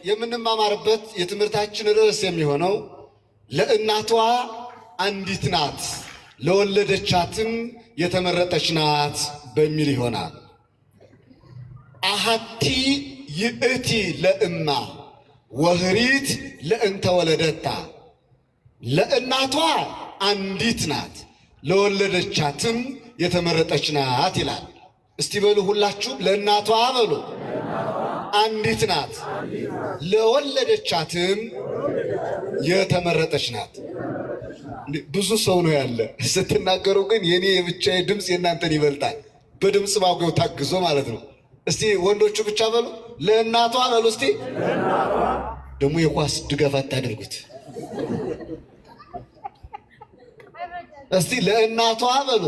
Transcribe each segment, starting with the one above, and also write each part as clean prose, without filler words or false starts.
የምንማማርበት የትምህርታችን ርዕስ የሚሆነው ለእናቷ አንዲት ናት ለወለደቻትም የተመረጠች ናት በሚል ይሆናል። አሐቲ ይእቲ ለእማ ወህሪት ለእንተ ወለደታ። ለእናቷ አንዲት ናት ለወለደቻትም የተመረጠች ናት ይላል። እስቲ በሉ ሁላችሁም ለእናቷ በሉ። አንዲት ናት ለወለደቻትም የተመረጠች ናት። ብዙ ሰው ነው ያለ ስትናገሩ፣ ግን የኔ የብቻዬ ድምፅ የእናንተን ይበልጣል። በድምፅ ማጉያው ታግዞ ማለት ነው። እስቲ ወንዶቹ ብቻ በሉ ለእናቷ በሉ። እስቲ ደግሞ የኳስ ድጋፍ አታድርጉት። እስቲ ለእናቷ በሉ።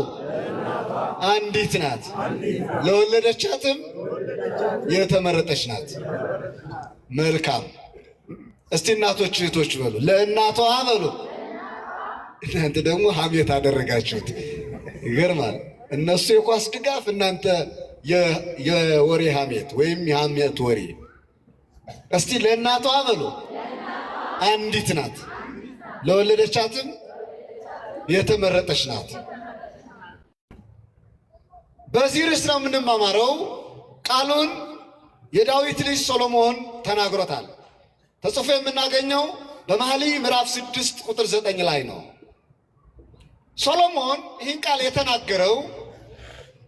አንዲት ናት ለወለደቻትም የተመረጠች ናት። መልካም። እስቲ እናቶች እህቶች በሉ ለእናቷ በሉ። እናንተ ደግሞ ሐሜት አደረጋችሁት። ይገርማል። እነሱ የኳስ ድጋፍ፣ እናንተ የወሬ ሐሜት ወይም የሐሜት ወሬ። እስቲ ለእናቷ በሉ። አንዲት ናት ለወለደቻትም የተመረጠች ናት። በዚህ ርዕስ ነው የምንማማረው። ቃሉን የዳዊት ልጅ ሰሎሞን ተናግሮታል። ተጽፎ የምናገኘው በመኃልየ ምዕራፍ 6 ቁጥር 9 ላይ ነው። ሰሎሞን ይህን ቃል የተናገረው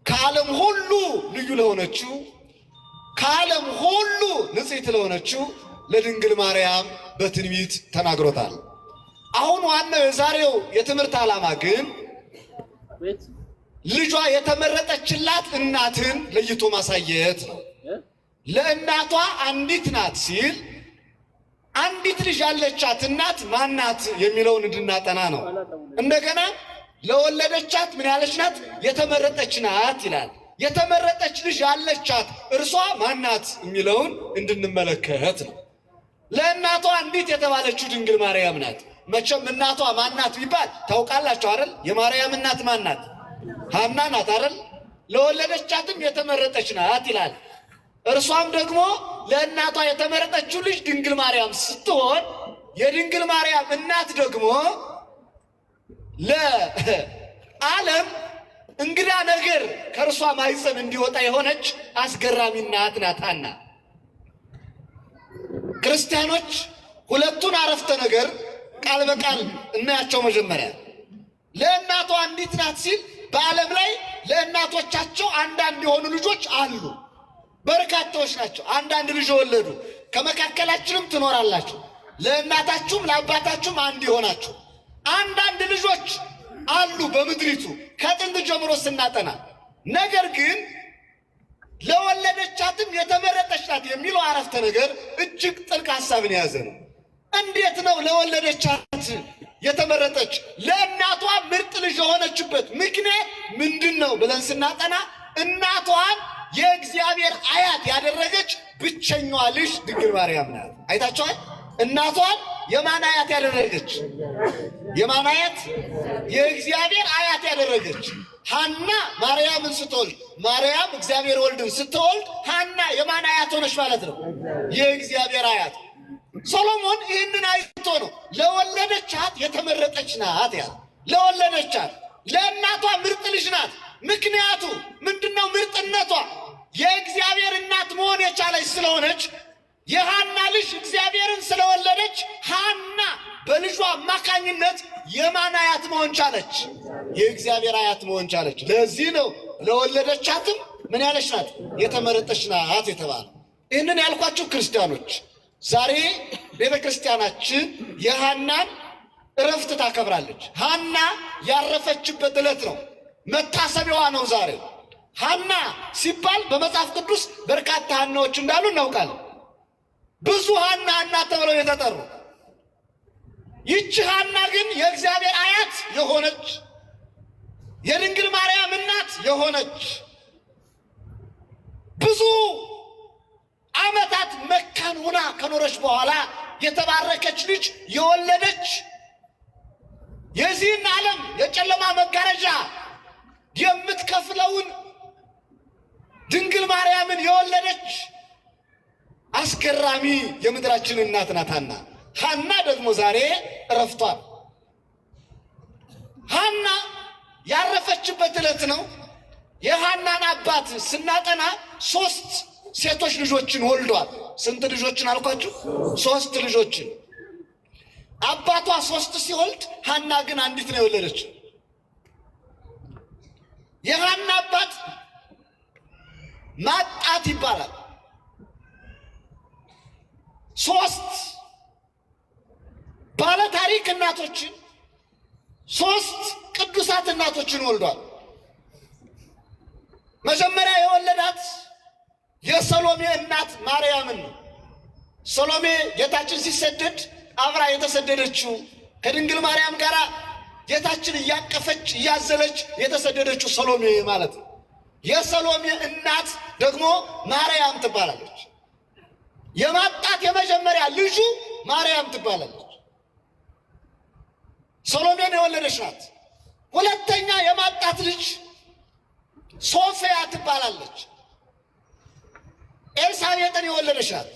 ከዓለም ሁሉ ልዩ ለሆነችው ከዓለም ሁሉ ንጽሕት ለሆነችው ለድንግል ማርያም በትንቢት ተናግሮታል። አሁን ዋናው የዛሬው የትምህርት ዓላማ ግን ልጇ የተመረጠችላት እናትን ለይቶ ማሳየት ነው። ለእናቷ አንዲት ናት ሲል አንዲት ልጅ ያለቻት እናት ማናት የሚለውን እንድናጠና ነው። እንደገና ለወለደቻት ምን ያለች ናት? የተመረጠች ናት ይላል። የተመረጠች ልጅ ያለቻት እርሷ ማናት የሚለውን እንድንመለከት ነው። ለእናቷ አንዲት የተባለችው ድንግል ማርያም ናት። መቼም እናቷ ማናት ቢባል ታውቃላችሁ አይደል? የማርያም እናት ማናት? ሐና ናት አይደል? ለወለደቻትም የተመረጠች ናት ይላል። እርሷም ደግሞ ለእናቷ የተመረጠችው ልጅ ድንግል ማርያም ስትሆን የድንግል ማርያም እናት ደግሞ ለዓለም እንግዳ ነገር ከእርሷ ማኅፀን እንዲወጣ የሆነች አስገራሚ እናት ናት ሐና። ክርስቲያኖች ሁለቱን አረፍተ ነገር ቃል በቃል እናያቸው። መጀመሪያ ለእናቷ አንዲት ናት ሲል በዓለም ላይ ለእናቶቻቸው አንዳንድ የሆኑ ልጆች አሉ። በርካታዎች ናቸው። አንዳንድ ልጅ ወለዱ። ከመካከላችንም ትኖራላችሁ። ለእናታችሁም ለአባታችሁም አንድ የሆናችሁ አንዳንድ ልጆች አሉ በምድሪቱ ከጥንት ጀምሮ ስናጠና። ነገር ግን ለወለደቻትም የተመረጠች ናት የሚለው አረፍተ ነገር እጅግ ጥልቅ ሐሳብን የያዘ ነው። እንዴት ነው ለወለደቻት የተመረጠች? ለእናቷ ምርጥ ልጅ የሆነችበት ምክንያት ምንድን ነው ብለን ስናጠና እናቷን የእግዚአብሔር አያት ያደረገች ብቸኛዋ ልጅ ድንግል ማርያም ናት። አይታችኋል? እናቷን የማን አያት ያደረገች? የማን አያት? የእግዚአብሔር አያት ያደረገች። ሐና ማርያምን ስትወልድ፣ ማርያም እግዚአብሔር ወልድን ስትወልድ ሐና የማን አያት ሆነች ማለት ነው? የእግዚአብሔር አያት። ሰሎሞን ይህንን አይቶ ነው ለወለደቻት የተመረጠች ናት ያለ። ለወለደቻት ለእናቷ ምርጥ ልጅ ናት። ምክንያቱ ምንድነው? ምርጥነቷ የእግዚአብሔር እናት መሆን የቻለች ስለሆነች፣ የሐና ልጅ እግዚአብሔርን ስለወለደች ሐና በልጇ አማካኝነት የማን አያት መሆን ቻለች? የእግዚአብሔር አያት መሆን ቻለች። ለዚህ ነው ለወለደቻትም ምን ያለች ናት? የተመረጠች ናት የተባለ። ይህንን ያልኳቸው ክርስቲያኖች ዛሬ ቤተ ክርስቲያናችን የሐናን እረፍት ታከብራለች። ሐና ያረፈችበት ዕለት ነው፣ መታሰቢያዋ ነው ዛሬ። ሐና ሲባል በመጽሐፍ ቅዱስ በርካታ ሐናዎች እንዳሉ እናውቃለን። ብዙ ሐና ተብለው የተጠሩ፣ ይህች ሐና ግን የእግዚአብሔር አያት የሆነች የድንግል ማርያም እናት የሆነች ብዙ ዓመታት መካን ሆና ከኖረች በኋላ የተባረከች ልጅ የወለደች የዚህን ዓለም የጨለማ መጋረጃ የምትከፍለውን ድንግል ማርያምን የወለደች አስገራሚ የምድራችን እናት ናት ሐና። ሐና ደግሞ ዛሬ እረፍቷል። ሐና ያረፈችበት ዕለት ነው። የሐናን አባት ስናጠና 3 ሴቶች ልጆችን ወልዷል። ስንት ልጆችን አልኳችሁ? 3 ልጆችን። አባቷ 3 ሲወልድ ሐና ግን አንዲት ነው የወለደች። የሐና አባት ማጣት ይባላል። 3 ባለ ታሪክ እናቶችን 3 ቅዱሳት እናቶችን ወልዷል። መጀመሪያ የወለዳት የሰሎሜ እናት ማርያምን ነው። ሰሎሜ ጌታችን ሲሰደድ አብራ የተሰደደችው ከድንግል ማርያም ጋር ጌታችን እያቀፈች እያዘለች የተሰደደችው ሰሎሜ ማለት ነው። የሰሎሜ እናት ደግሞ ማርያም ትባላለች። የማጣት የመጀመሪያ ልጁ ማርያም ትባላለች። ሰሎሜን የወለደች ናት። ሁለተኛ የማጣት ልጅ ሶፊያ ትባላለች። ኤልሳቤጥን የወለደች ናት።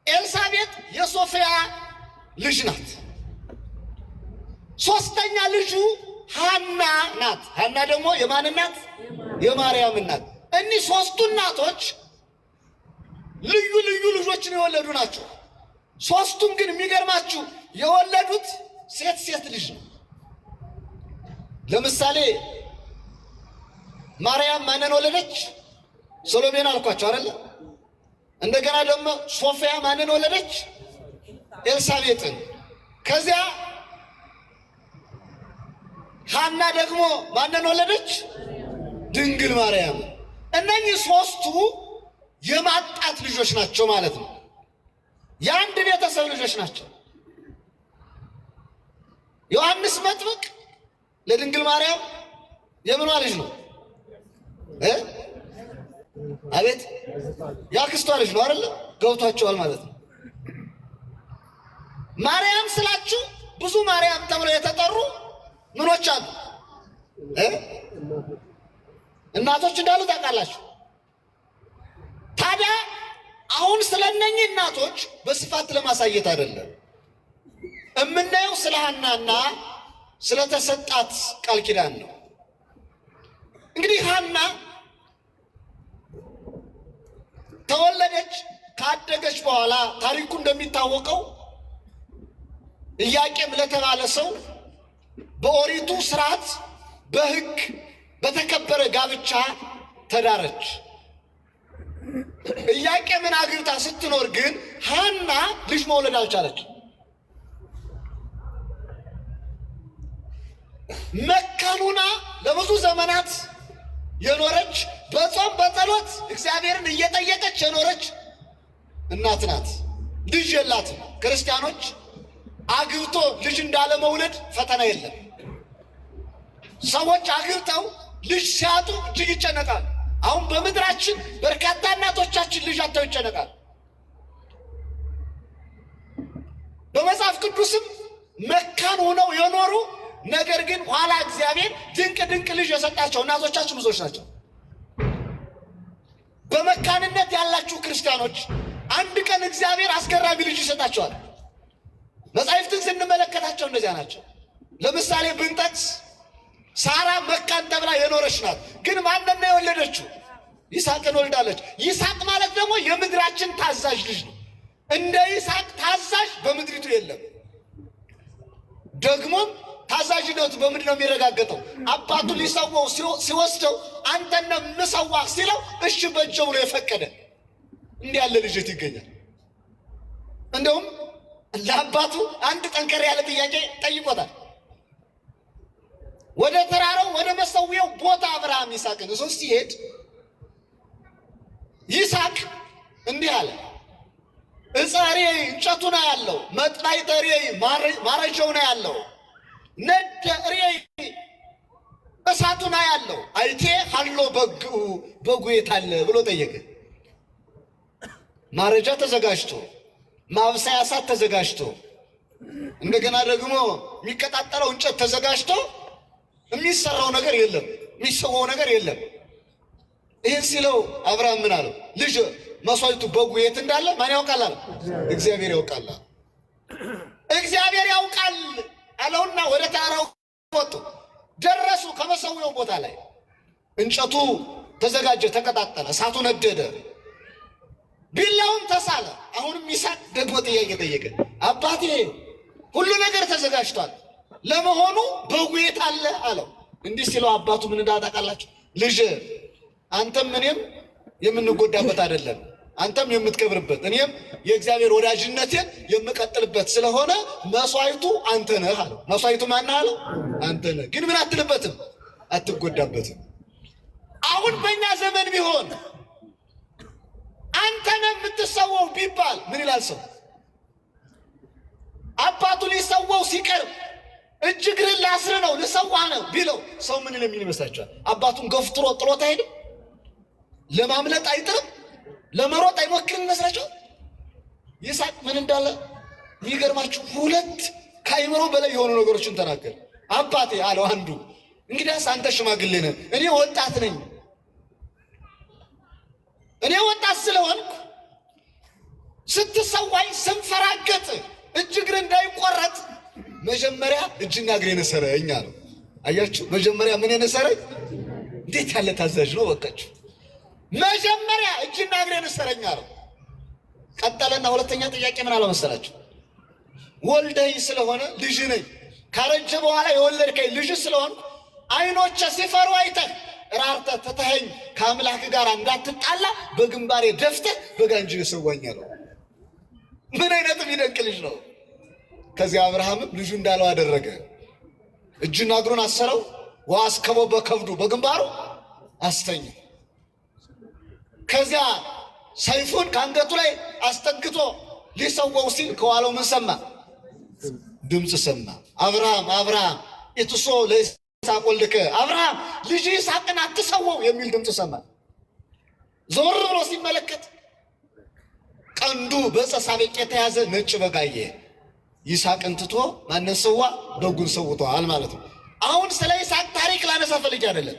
ኤልሳቤጥ የሶፊያ ልጅ ናት። ሶስተኛ ልጁ ሐና ናት። ሐና ደግሞ የማን እናት? የማርያም እናት። እኒህ 3ቱ እናቶች ልዩ ልዩ ልጆችን የወለዱ ናቸው። 3ቱም ግን የሚገርማችሁ የወለዱት ሴት ልጅ ነው። ለምሳሌ ማርያም ማንን ወለደች? ሰሎሜን አልኳቸው አይደለ? እንደገና ደግሞ ሶፊያ ማንን ወለደች? ኤልሳቤጥን። ከዚያ ሐና ደግሞ ማንን ወለደች? ድንግል ማርያም። እነኚህ 3ቱ የማጣት ልጆች ናቸው ማለት ነው። የአንድ ቤተሰብ ልጆች ናቸው። ዮሐንስ መጥምቅ ለድንግል ማርያም የምኗ ልጅ ነው? አቤት ያክስቷ ልጅ ነው አይደል? ገብቷቸዋል ማለት ነው። ማርያም ስላችሁ ብዙ ማርያም ተብለው የተጠሩ ምኖች አሉ? እናቶች እንዳሉ ታውቃላችሁ። ታዲያ አሁን ስለነኚህ እናቶች በስፋት ለማሳየት አይደለም እምናየው፣ ስለ ሐናና ስለተሰጣት ቃል ኪዳን ነው። እንግዲህ ሐና ተወለደች። ካደገች በኋላ ታሪኩ እንደሚታወቀው ኢያቄም ለተባለ ሰው በኦሪቱ ስርዓት በሕግ በተከበረ ጋብቻ ተዳረች። ኢያቄምን አግብታ ስትኖር ግን ሐና ልጅ መውለድ አልቻለች። መካኑና ለብዙ ዘመናት የኖረች በጾም በጸሎት እግዚአብሔርን እየጠየቀች የኖረች እናት ናት። ልጅ የላትም። ክርስቲያኖች አግብቶ ልጅ እንዳለ መውለድ ፈተና የለም። ሰዎች አግብተው ልጅ ሲያጡ እጅግ ይጨነቃል። አሁን በምድራችን በርካታ እናቶቻችን ልጅ አጥተው ይጨነቃል። በመጽሐፍ ቅዱስም መካን ሆነው የኖሩ ነገር ግን ኋላ እግዚአብሔር ድንቅ ልጅ የሰጣቸው እናቶቻችን ብዙዎች ናቸው። በመካንነት ያላችሁ ክርስቲያኖች አንድ ቀን እግዚአብሔር አስገራሚ ልጅ ይሰጣቸዋል። መጻሕፍትን ስንመለከታቸው እንደዚያ ናቸው። ለምሳሌ ብንጠቅስ ሳራ መካን ተብላ የኖረች ናት። ግን ማንን ነው የወለደችው? ይስሐቅን ወልዳለች። ይስሐቅ ማለት ደግሞ የምድራችን ታዛዥ ልጅ ነው። እንደ ይስሐቅ ታዛዥ በምድሪቱ የለም። ደግሞም ታዛዥነቱ በምንድን ነው የሚረጋገጠው? አባቱ ሊሰዋው ሲወስደው አንተን ነው የምሰዋህ ሲለው እሺ በጀው ብሎ የፈቀደ እንዲህ ያለ ልጅት ይገኛል። እንደውም ለአባቱ አንድ ጠንከር ያለ ጥያቄ ጠይቆታል። ወደ ተራራው ወደ መሰዊያው ቦታ አብርሃም ይስሐቅን እሱ ሲሄድ ይስሐቅ እንዲህ አለ፣ እጸሬ እንጨቱ ነው ያለው፣ መጥላይ ጠሬ ማረጃው ነው ያለው፣ ነደ እሬ እሳቱ ነው ያለው፣ አይቴ ሀሎ በጉ የት አለ ብሎ ጠየቀ። ማረጃ ተዘጋጅቶ ማብሰያ እሳት ተዘጋጅቶ እንደገና ደግሞ የሚቀጣጠለው እንጨት ተዘጋጅቶ የሚሰራው ነገር የለም፣ የሚሰዋው ነገር የለም። ይህን ሲለው አብርሃም ምን አለው? ልጅ መስዋዕቱ በጉ የት እንዳለ ማን ያውቃል? እግዚአብሔር ያውቃል። እግዚአብሔር ያውቃል አለውና ወደ ተራራው ወጡ። ደረሱ። ከመሰዊያው ቦታ ላይ እንጨቱ ተዘጋጀ፣ ተቀጣጠለ፣ እሳቱ ነደደ፣ ቢላውም ተሳለ። አሁንም ይስሐቅ ደግሞ ጥያቄ ጠየቀ። አባቴ ሁሉ ነገር ተዘጋጅቷል፣ ለመሆኑ በጉ የት አለ አለው። እንዲህ ሲለው አባቱ ምን እንዳታውቃላችሁ? ልጅ አንተም እኔም የምንጎዳበት አይደለም፣ አንተም የምትከብርበት እኔም የእግዚአብሔር ወዳጅነቴን የምቀጥልበት ስለሆነ መስዋዕቱ አንተ ነህ አለው። መስዋዕቱ ማን አለው? አንተ ነህ። ግን ምን አትልበትም? አትጎዳበትም። አሁን በእኛ ዘመን ቢሆን አንተ ነህ የምትሰዋው ቢባል ምን ይላል ሰው? አባቱ ሊሰዋው ሲቀርብ እጅ እግርህን ላስር ነው ልሰዋ ነው ቢለው ሰው ምን ለምን ይመስላችኋል? አባቱን ገፍትሮ ጥሎት አይሄድም? ለማምለጥ አይጥርም? ለመሮጥ አይሞክርም ይመስላችኋል? ይስሐቅ ምን እንዳለ የሚገርማችሁ ሁለት ከአይምሮ በላይ የሆኑ ነገሮችን ተናገረ። አባቴ አለው አንዱ፣ እንግዲያስ አንተ ሽማግሌ ነህ፣ እኔ ወጣት ነኝ። እኔ ወጣት ስለሆንኩ ስትሰዋኝ ስንፈራገጥ እጅ እግር እንዳይቆረጥ መጀመሪያ እጅና እግሬን እሰረኝ አለው። አያችሁ፣ መጀመሪያ ምን የነሰረኝ? እንዴት ያለ ታዛዥ ነው! በቃችሁ፣ መጀመሪያ እጅና እግሬን እሰረኝ አለው። ቀጠለና ሁለተኛ ጥያቄ ምን አለ መሰላችሁ? ወልደኝ ስለሆነ ልጅ ነኝ፣ ካረጀ በኋላ የወለድከኝ ልጅ ስለሆን አይኖቼ ሲፈሩ አይተህ ራርተህ ትተኸኝ ከአምላክ ጋር እንዳትጣላ በግንባሬ ደፍተህ በጋንጅ ሰዋኝ አለው። ምን አይነት የሚደንቅ ልጅ ነው! ከዚያ አብርሃምም ልጁ እንዳለው አደረገ። እጅና እግሩን አሰረው፣ ወአስከበው በከብዱ በግንባሩ አስተኛ። ከዚያ ሰይፉን ከአንገቱ ላይ አስጠግቶ ሊሰዋው ሲል ከኋላው ምን ሰማ? ድምፅ ሰማ። አብርሃም አብርሃም ኢትሶ ለይስሐቅ ወልድከ፣ አብርሃም ልጅ ይስሐቅን አትሰዋው የሚል ድምፅ ሰማ። ዞር ብሎ ሲመለከት ቀንዱ በዕፀ ሳቤቅ የተያዘ ነጭ በግ አየ። ይስሐቅን ትቶ ማንን ሰዋ? በጉን ሰውቷል ማለት ነው። አሁን ስለ ይስሐቅ ታሪክ ላነሳ ፈልጌ አይደለም።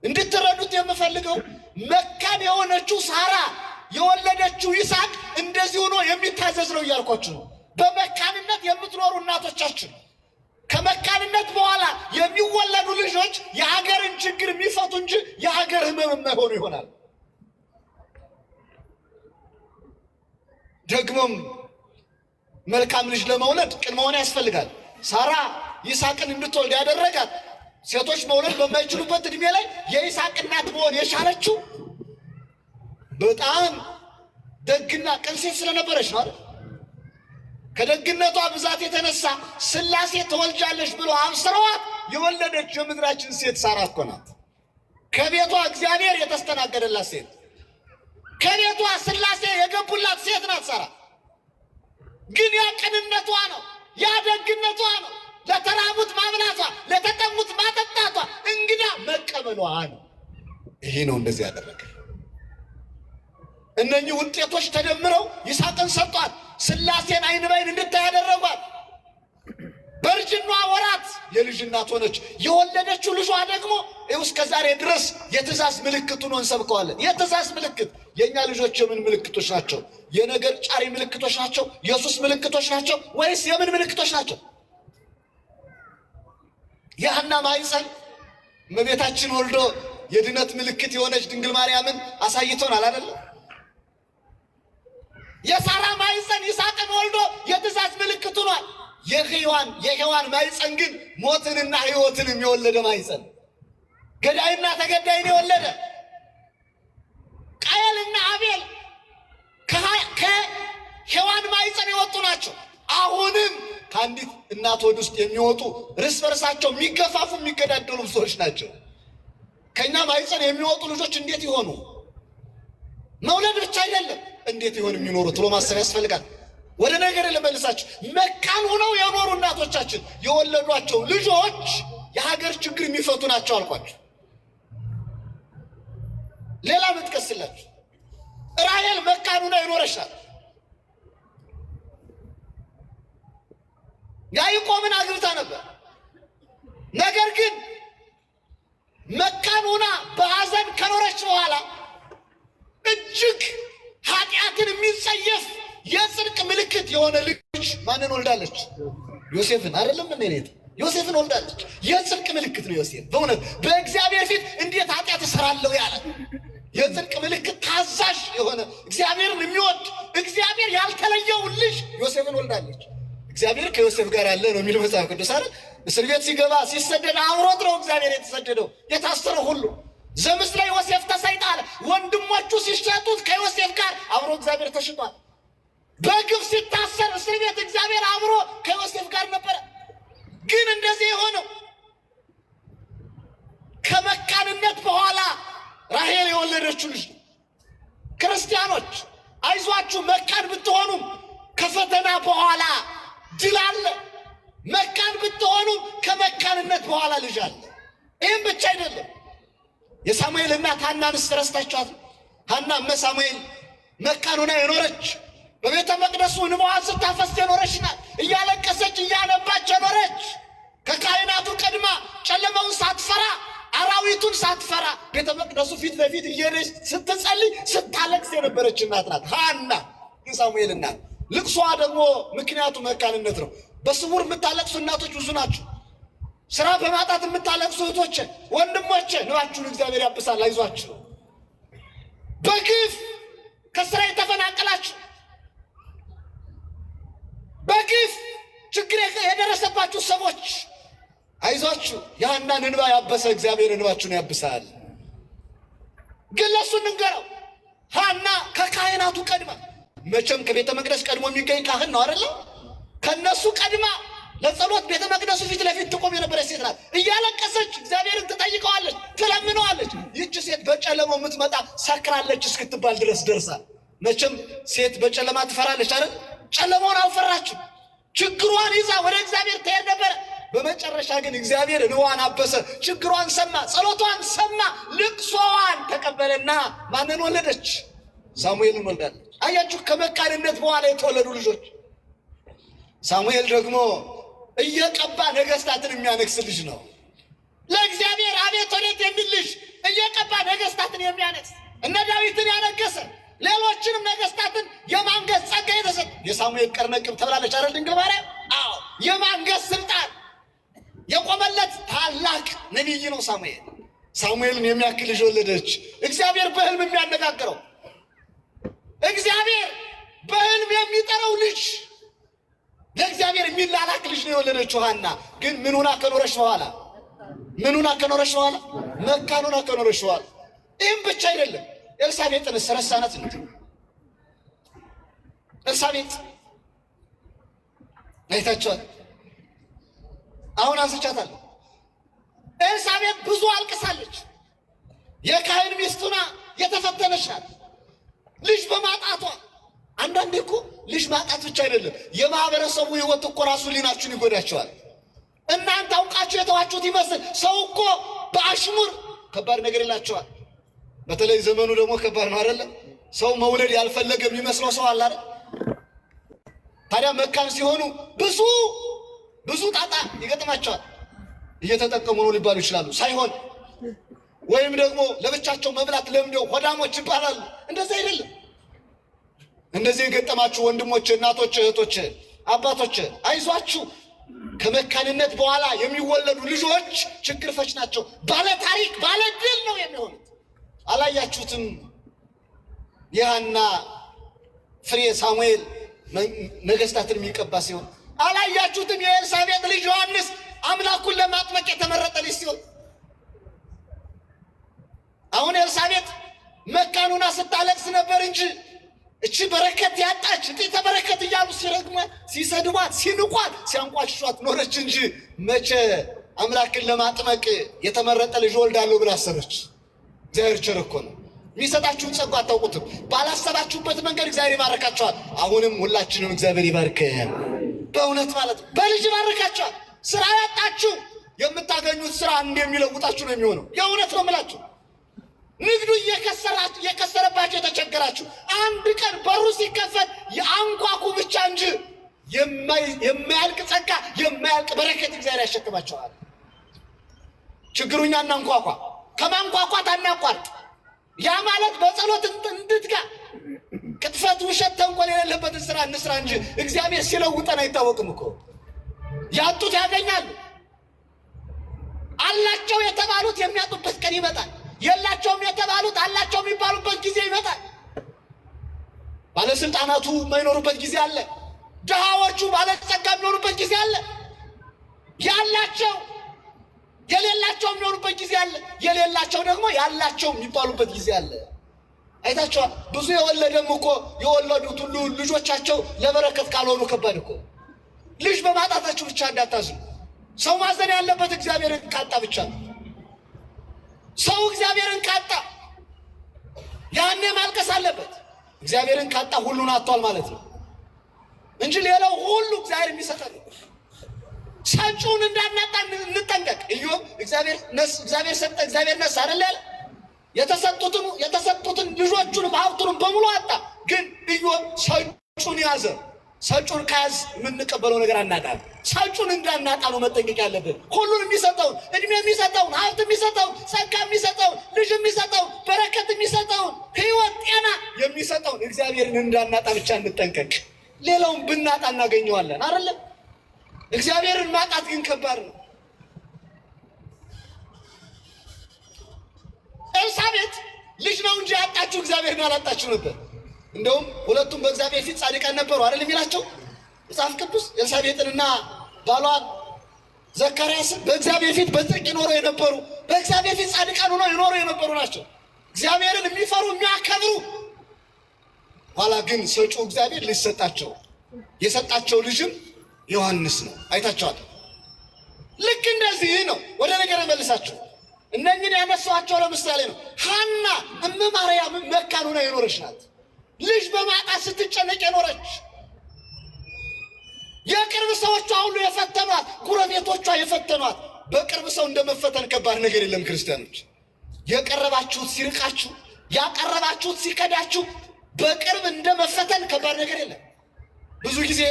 እንድትረዱት የምፈልገው መካን የሆነችው ሳራ የወለደችው ይስሐቅ እንደዚህ ሆኖ የሚታዘዝ ነው እያልኳችሁ ነው። በመካንነት የምትኖሩ እናቶቻችን ከመካንነት በኋላ የሚወለዱ ልጆች የሀገርን ችግር የሚፈቱ እንጂ የሀገር ሕመም የማይሆኑ ይሆናል። ደግሞም መልካም ልጅ ለመውለድ ቅን መሆን ያስፈልጋል። ሳራ ይስሐቅን እንድትወልድ ያደረጋት ሴቶች መውለድ በማይችሉበት እድሜ ላይ የይስሐቅ እናት መሆን የቻለችው በጣም ደግና ቅን ሴት ስለነበረች ነው አይደል? ከደግነቷ ብዛት የተነሳ ሥላሴ ትወልጃለሽ ብሎ አብስረዋት የወለደች የምድራችን ሴት ሳራ እኮ ናት። ከቤቷ እግዚአብሔር የተስተናገደላት ሴት፣ ከቤቷ ሥላሴ የገቡላት ሴት ናት ሳራ። ግን ያ ቅንነቷ ነው፣ ያ ደግነቷ ነው፣ ለተራቡት ማብላቷ፣ ለተጠሙት ማጠጣቷ፣ እንግዳ መቀበሏ ነው። ይሄ ነው እንደዚህ ያደረገ። እነኚህ ውጤቶች ተደምረው ይስሐቅን ሰጧት። ሥላሴን አይን ባይን እንድታይ ያደረጓት። በእርጅኗ ወራት የልጅ እናት ሆነች። የወለደችው ልጇ ደግሞ እስከ ዛሬ ድረስ የትእዛዝ ምልክት ሆኖ እንሰብከዋለን። የትእዛዝ ምልክት የእኛ ልጆች የምን ምልክቶች ናቸው? የነገር ጫሪ ምልክቶች ናቸው? የሱስ ምልክቶች ናቸው? ወይስ የምን ምልክቶች ናቸው? የሐና ማኅፀን እመቤታችን ወልዶ የድነት ምልክት የሆነች ድንግል ማርያምን አሳይቶናል አይደለም? የሳራ ማኅፀን ይስሐቅን ወልዶ የትእዛዝ ምልክት ሆኗል። የሔዋን ማኅፀን ግን ሞትንና ሕይወትንም የወለደ ማኅፀን፣ ገዳይና ተገዳይን የወለደ ቃየልና አቤል ከሔዋን ማኅፀን የወጡ ናቸው። አሁንም ከአንዲት እናት ሆድ ውስጥ የሚወጡ እርስ በርሳቸው የሚገፋፉ የሚገዳደሉ ሰዎች ናቸው። ከእኛ ማኅፀን የሚወጡ ልጆች እንዴት ይሆኑ? መውለድ ብቻ አይደለም እንዴት ይሆን የሚኖሩት ብሎ ማሰብ ያስፈልጋል። ወደ ነገር ልመልሳችሁ። መካን ሆነው የኖሩ እናቶቻችን የወለዷቸው ልጆች የሀገር ችግር የሚፈቱ ናቸው አልኳችሁ። ሌላ መጥቀስላችሁ፣ ራሔል መካን ሆና የኖረች ናት። ያዕቆብን አግብታ ነበር። ነገር ግን መካን ሆና በሐዘን ከኖረች በኋላ እጅግ ኃጢአትን የሚጸየፍ የጽድቅ ምልክት የሆነ ልጅ ማንን ወልዳለች? ዮሴፍን። አይደለም እንዴት? ዮሴፍን ወልዳለች። የጽድቅ ምልክት ነው ዮሴፍ። በእውነት በእግዚአብሔር ፊት እንዴት ኃጢአት እሰራለሁ ያለ የጽድቅ ምልክት፣ ታዛዥ የሆነ እግዚአብሔርን የሚወድ እግዚአብሔር ያልተለየውን ልጅ ዮሴፍን ወልዳለች። እግዚአብሔር ከዮሴፍ ጋር አለ ነው የሚለው መጽሐፍ ቅዱስ አይደል? እስር ቤት ሲገባ ሲሰደድ አብሮት ነው እግዚአብሔር የተሰደደው የታሰረው ሁሉ። ዘምስለ ዮሴፍ ተሰይጣለ። ወንድሞቹ ሲሸጡት ከዮሴፍ ጋር አብሮ እግዚአብሔር ተሽጧል። በግፍ ሲታሰር እስር ቤት እግዚአብሔር አብሮ ከዮሴፍ ጋር ነበረ። ግን እንደዚህ የሆነው ከመካንነት በኋላ ራሔል የወለደችው ልጅ ነው። ክርስቲያኖች አይዟችሁ፣ መካን ብትሆኑም ከፈተና በኋላ ድል አለ። መካን ብትሆኑም ከመካንነት በኋላ ልጅ አለ። ይህም ብቻ አይደለም። የሳሙኤል እናት ሐናንስ ረስታችኋት? ሐና እመ ሳሙኤል መካን ሆና የኖረች በቤተ መቅደሱ እንባዋን ስታፈስ የኖረች ናት። እያለቀሰች እያነባች የኖረች ከካህናቱ ቀድማ ጨለማውን ሳትፈራ አራዊቱን ሳትፈራ ቤተ መቅደሱ ፊት ለፊት እየሄደች ስትጸልይ ስታለቅስ የነበረች እናት ናት ሐና የሳሙኤል እናት። ልቅሷ ደግሞ ምክንያቱ መካንነት ነው። በስውር የምታለቅሱ እናቶች ብዙ ናቸው። ስራ በማጣት የምታለቅሱ እህቶቼ፣ ወንድሞቼ ንባችሁን እግዚአብሔር ያብሳል። አይዟችሁ። በግፍ ከስራ የተፈናቀላችሁ፣ በግፍ ችግር የደረሰባችሁ ሰዎች አይዟችሁ። የሐናን እንባ ያበሰ እግዚአብሔር እንባችሁን ያብሳል። ግን ለሱ እንንገረው። ሐና ከካህናቱ ቀድማ፣ መቼም ከቤተ መቅደስ ቀድሞ የሚገኝ ካህን ነው አይደለ? ከነሱ ቀድማ ለጸሎት ቤተ መቅደሱ ፊት ለፊት ትቆም የነበረች ሴት ናት። እያለቀሰች እግዚአብሔርን ትጠይቀዋለች፣ ትለምነዋለች። ይህች ሴት በጨለማው የምትመጣ ሰክራለች እስክትባል ድረስ ደርሳ። መቼም ሴት በጨለማ ትፈራለች አይደል? ጨለማውን አልፈራችም። ችግሯን ይዛ ወደ እግዚአብሔር ትሄድ ነበረ። በመጨረሻ ግን እግዚአብሔር እንባዋን አበሰ፣ ችግሯን ሰማ፣ ጸሎቷን ሰማ፣ ልቅሶዋን ተቀበለና ማንን ወለደች? ሳሙኤልን ወልዳለች። አያችሁ፣ ከመካንነት በኋላ የተወለዱ ልጆች። ሳሙኤል ደግሞ እየቀባ ነገስታትን የሚያነግስ ልጅ ነው። ለእግዚአብሔር አቤት ወዴት የሚል ልጅ፣ እየቀባ ነገስታትን የሚያነግስ፣ እነ ዳዊትን ያነገሰ፣ ሌሎችንም ነገስታትን የማንገስ ጸጋ የተሰጠ። የሳሙኤል ቀርነቅብ ተብላለች አይደል ድንግል ማርያም? አዎ፣ የማንገስ ስልጣን የቆመለት ታላቅ ነቢይ ነው ሳሙኤል። ሳሙኤልን የሚያክል ልጅ ወለደች። እግዚአብሔር በህልም የሚያነጋግረው፣ እግዚአብሔር በህልም የሚጠራው ልጅ፣ ለእግዚአብሔር የሚላላክ ልጅ ነው የወለደችው ሐና። ግን ምኑና ከኖረች በኋላ መካኑና ከኖረች በኋላ። ይህም ብቻ አይደለም። ኤልሳቤጥን ረሳናት እንዴ? ኤልሳቤጥ አይታችኋል? አሁን አንስቻታለሁ። ኤልሳቤጥ ብዙ አልቅሳለች። የካህን ሚስቱና የተፈተነች ናት ልጅ በማጣቷ። አንዳንዴ እኮ ልጅ ማጣት ብቻ አይደለም፣ የማህበረሰቡ ህይወት እኮ ራሱ ሊናችሁን ይጎዳቸዋል። እናንተ አውቃችሁ የተዋችሁት ይመስል ሰው እኮ በአሽሙር ከባድ ነገር ይላቸዋል። በተለይ ዘመኑ ደግሞ ከባድ ነው አይደለም? ሰው መውለድ ያልፈለገ የሚመስለው ሰው አለ አይደል? ታዲያ መካን ሲሆኑ ብዙ ጣጣ ይገጥማቸዋል። እየተጠቀሙ ነው ሊባሉ ይችላሉ። ሳይሆን ወይም ደግሞ ለብቻቸው መብላት ለምደው ሆዳሞች ይባላሉ። እንደዚህ አይደለም። እንደዚህ የገጠማችሁ ወንድሞች፣ እናቶች፣ እህቶች፣ አባቶች አይዟችሁ። ከመካንነት በኋላ የሚወለዱ ልጆች ችግር ፈች ናቸው። ባለ ታሪክ ባለ ድል ነው የሚሆኑት። አላያችሁትም? የሐና ፍሬ ሳሙኤል ነገስታትን የሚቀባ ሲሆን አላያችሁትም? የኤልሳቤጥ ልጅ ዮሐንስ አምላኩን ለማጥመቅ የተመረጠ ልጅ ሲሆን አሁን ኤልሳቤጥ መካኑና ስታለቅስ ነበር እንጂ እቺ በረከት ያጣች ጥቂት በረከት እያሉ ሲረግሟት፣ ሲሰድቧት፣ ሲንቋት፣ ሲያንቋሽሿት ኖረች እንጂ መቼ አምላክን ለማጥመቅ የተመረጠ ልጅ ወልዳለሁ ብላ አሰበች። እግዚአብሔር ቸር እኮ ነው። የሚሰጣችሁን ጸጋ አታውቁትም። ባላሰባችሁበት መንገድ እግዚአብሔር ይባርካችኋል። አሁንም ሁላችንም እግዚአብሔር ይባርከን። በእውነት ማለት በልጅ ይባርካችኋል። ስራ ያጣችሁ የምታገኙት ስራ እንደሚለውጣችሁ ነው የሚሆነው። የእውነት ነው የምላችሁ። ንግዱ እየከሰረባችሁ የተቸገራችሁ አንድ ቀን በሩ ሲከፈት የአንኳኩ ብቻ እንጂ የማያልቅ ጸጋ የማያልቅ በረከት እግዚአብሔር ያሸክማችኋል። ችግሩኛ እናንኳኳ፣ ከማንኳኳት አናቋርጥ። ያ ማለት በጸሎት እንትትጋ ቅጥፈት፣ ውሸት፣ ተንኮል የሌለበትን ስራ እንስራ እንጂ እግዚአብሔር ሲለውጠን አይታወቅም እኮ። ያጡት ያገኛሉ። አላቸው የተባሉት የሚያጡበት ቀን ይመጣል። የላቸውም የተባሉት አላቸው የሚባሉበት ጊዜ ይመጣል። ባለስልጣናቱ የማይኖሩበት ጊዜ አለ። ድሃዎቹ ባለጸጋ የሚኖሩበት ጊዜ አለ። ያላቸው የሌላቸው የሚኖሩበት ጊዜ አለ። የሌላቸው ደግሞ ያላቸው የሚባሉበት ጊዜ አለ። አይታችኋል። ብዙ የወለደም እኮ የወለዱት ሁሉ ልጆቻቸው ለበረከት ካልሆኑ ከባድ እኮ። ልጅ በማጣታችሁ ብቻ እንዳታዝኑ። ሰው ማዘን ያለበት እግዚአብሔርን ካጣ ብቻ ነው። ሰው እግዚአብሔርን ካጣ ያኔ ማልቀስ አለበት። እግዚአብሔርን ካጣ ሁሉን አጥቷል ማለት ነው እንጂ ሌላው ሁሉ እግዚአብሔር የሚሰጠን። ሰጪውን እንዳናጣ እንጠንቀቅ። ኢዮብ እግዚአብሔር ሰጠ፣ እግዚአብሔር ነሳ አይደል? የተሰጡትን ልጆቹንም ሀብቱንም በሙሉ አጣ። ግን ኢዮብ ሰጪውን ያዘ። ሰጪውን ከያዝ የምንቀበለው ነገር አናጣም። ሰጪውን እንዳናጣ ነው መጠንቀቅ ያለብን። ሁሉን የሚሰጠውን፣ እድሜ የሚሰጠውን፣ ሀብት የሚሰጠውን፣ ጸጋ የሚሰጠውን፣ ልጅ የሚሰጠውን፣ በረከት የሚሰጠውን፣ ሕይወት ጤና የሚሰጠውን እግዚአብሔርን እንዳናጣ ብቻ እንጠንቀቅ። ሌላውን ብናጣ እናገኘዋለን አይደለም? እግዚአብሔርን ማጣት ግን ከባድ ነው። ኤልሳቤጥ ልጅ ነው እንጂ ያጣችሁ እግዚአብሔርን አላጣችሁ ነበር። እንደውም ሁለቱም በእግዚአብሔር ፊት ጻድቃን ነበሩ አይደል የሚላቸው መጽሐፍ ቅዱስ። ኤልሳቤጥንና ባሏን ዘካርያስን በእግዚአብሔር ፊት በጽድቅ ይኖሩ የነበሩ፣ በእግዚአብሔር ፊት ጻድቃን ሆነው ይኖሩ የነበሩ ናቸው። እግዚአብሔርን የሚፈሩ የሚያከብሩ። ኋላ ግን ሰጪው እግዚአብሔር ልጅ ሰጣቸው። የሰጣቸው ልጅም ዮሐንስ ነው። አይታችኋል። ልክ እንደዚህ ነው። ወደ ነገር መልሳችሁ እነኝን ያነሷቸው ለምሳሌ ነው። ሐና እመ ማርያም መካን ሆና የኖረች ናት። ልጅ በማጣት ስትጨነቅ የኖረች። የቅርብ ሰዎቿ ሁሉ የፈተኗት፣ ጉረቤቶቿ የፈተኗት። በቅርብ ሰው እንደመፈተን ከባድ ነገር የለም ክርስቲያኖች። የቀረባችሁት ሲርቃችሁ፣ ያቀረባችሁት ሲከዳችሁ፣ በቅርብ እንደመፈተን ከባድ ነገር የለም። ብዙ ጊዜ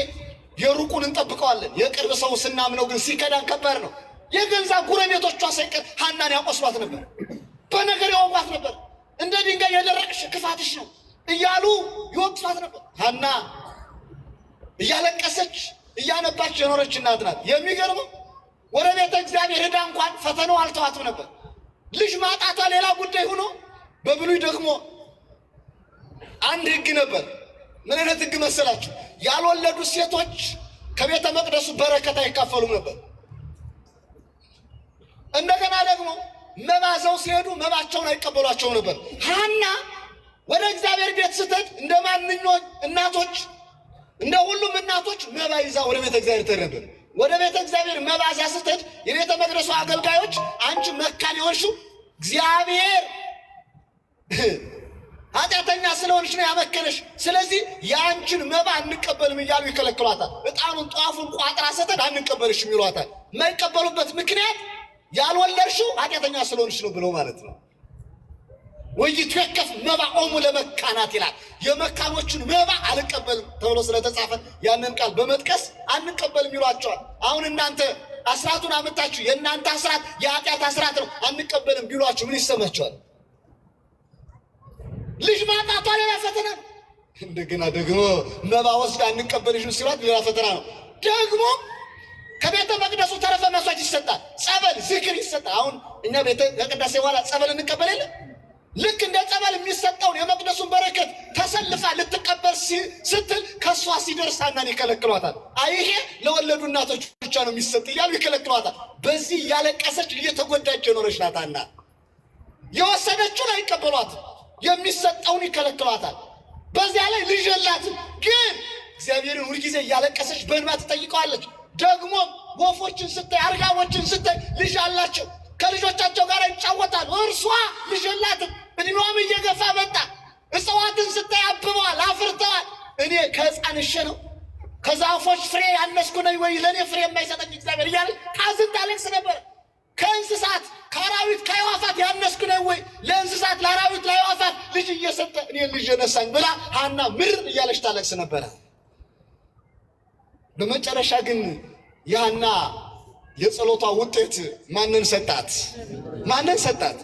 የሩቁን እንጠብቀዋለን። የቅርብ ሰው ስናምነው ግን ሲከዳን ከባድ ነው። የገንዛ ጉረቤቶቿ ሳይቀር ሐናን ያቆስሏት ነበር፣ በነገር ያወቋት ነበር። እንደ ድንጋይ የደረቅሽ ክፋትሽ ነው እያሉ ይወቅሷት ነበር። ሐና እያለቀሰች እያነባች የኖረች እናት ናት። የሚገርመው ወደ ቤተ እግዚአብሔር ሄዳ እንኳን ፈተናው አልተዋትም ነበር። ልጅ ማጣቷ ሌላ ጉዳይ ሆኖ በብሉይ ደግሞ አንድ ሕግ ነበር። ምን አይነት ሕግ መሰላችሁ? ያልወለዱ ሴቶች ከቤተ መቅደሱ በረከት አይካፈሉም ነበር። እንደገና ደግሞ መባዘው ሲሄዱ መባቸውን አይቀበሏቸውም ነበር። ሐና ወደ እግዚአብሔር ቤት ስትሄድ እንደ ማንኛውም እናቶች፣ እንደ ሁሉም እናቶች መባ ይዛ ወደ ቤተ እግዚአብሔር ትሄድ ነበር። ወደ ቤተ እግዚአብሔር መባ ይዛ ስትሄድ የቤተ መቅደሱ አገልጋዮች አንቺ መካን የሆንሽው እግዚአብሔር ኃጢአተኛ ስለሆንሽ ነው ያመከነሽ፣ ስለዚህ የአንቺን መባ አንቀበልም እያሉ ይከለክሏታል። ዕጣኑን ጧፉን ቋጥራ ስትሄድ አንቀበልሽም ይሏታል። የማይቀበሉበት ምክንያት ያልወለድሽው ኃጢአተኛ ስለሆንሽ ነው ብለው ማለት ነው። ወይትወከፍ መባኦሙ ለመካናት ይላል። የመካኖቹን መባ አልቀበልም ተብሎ ስለተጻፈ ያንን ቃል በመጥቀስ አንቀበልም ይሏቸዋል። አሁን እናንተ አስራቱን አመጣችሁ፣ የእናንተ አስራት የኃጢአት አስራት ነው አንቀበልም ቢሏችሁ ምን ይሰማቸዋል? ልጅ ማጣቷ ሌላ ፈተና ነው። እንደገና ደግሞ መባ ወስዳ አንቀበልሽም ሲሏት ሌላ ፈተና ነው። ደግሞ ከቤተ መቅደሱ ተረፈ መስዋዕት ይሰጣል፣ ጸበል ዝክር ይሰጣል። አሁን እኛ ቤተ ከቅዳሴ በኋላ ጸበል እንቀበል የለ? ልክ እንደ ጸበል የሚሰጠውን የመቅደሱን በረከት ተሰልፋ ልትቀበል ስትል ከሷ ሲደርስ ሐናን ይከለክሏታል። ይሄ ለወለዱ እናቶች ብቻ ነው የሚሰጥ እያሉ ይከለክሏታል። በዚህ እያለቀሰች እየተጎዳች የኖረች ናት ሐና። የወሰደችውን አይቀበሏትም፣ የሚሰጠውን ይከለክሏታል። በዚያ ላይ ልጅ የላትም፣ ግን እግዚአብሔርን ሁልጊዜ እያለቀሰች በእንባ ትጠይቀዋለች። ደግሞ ወፎችን ስታይ፣ አርጋቦችን ስታይ ልጅ አላቸው፣ ከልጆቻቸው ጋር ይጫወታሉ። እርሷ ልጅ የላትም፣ እድሜዋም እየገፋ መጣ። እጽዋትን ስታይ አብበዋል፣ አፍርተዋል። እኔ ከሕፃንሽ ነው ከዛፎች ፍሬ ያነስኩ ነኝ ወይ ለእኔ ፍሬ የማይሰጠኝ እግዚአብሔር እያለ ታዝን ታለቅስ ነበር። ከእንስሳት ከአራዊት ከአዕዋፋት ያነስኩ ነኝ ወይ ለእንስሳት ለአራዊት ለአዕዋፋት ልጅ እየሰጠ እኔ ልጅ የነሳኝ ብላ ሐና ምር እያለች ታለቅስ ነበረ። በመጨረሻ ግን የሐና የጸሎቷ ውጤት ማንን ሰጣት? ማንን ሰጣት?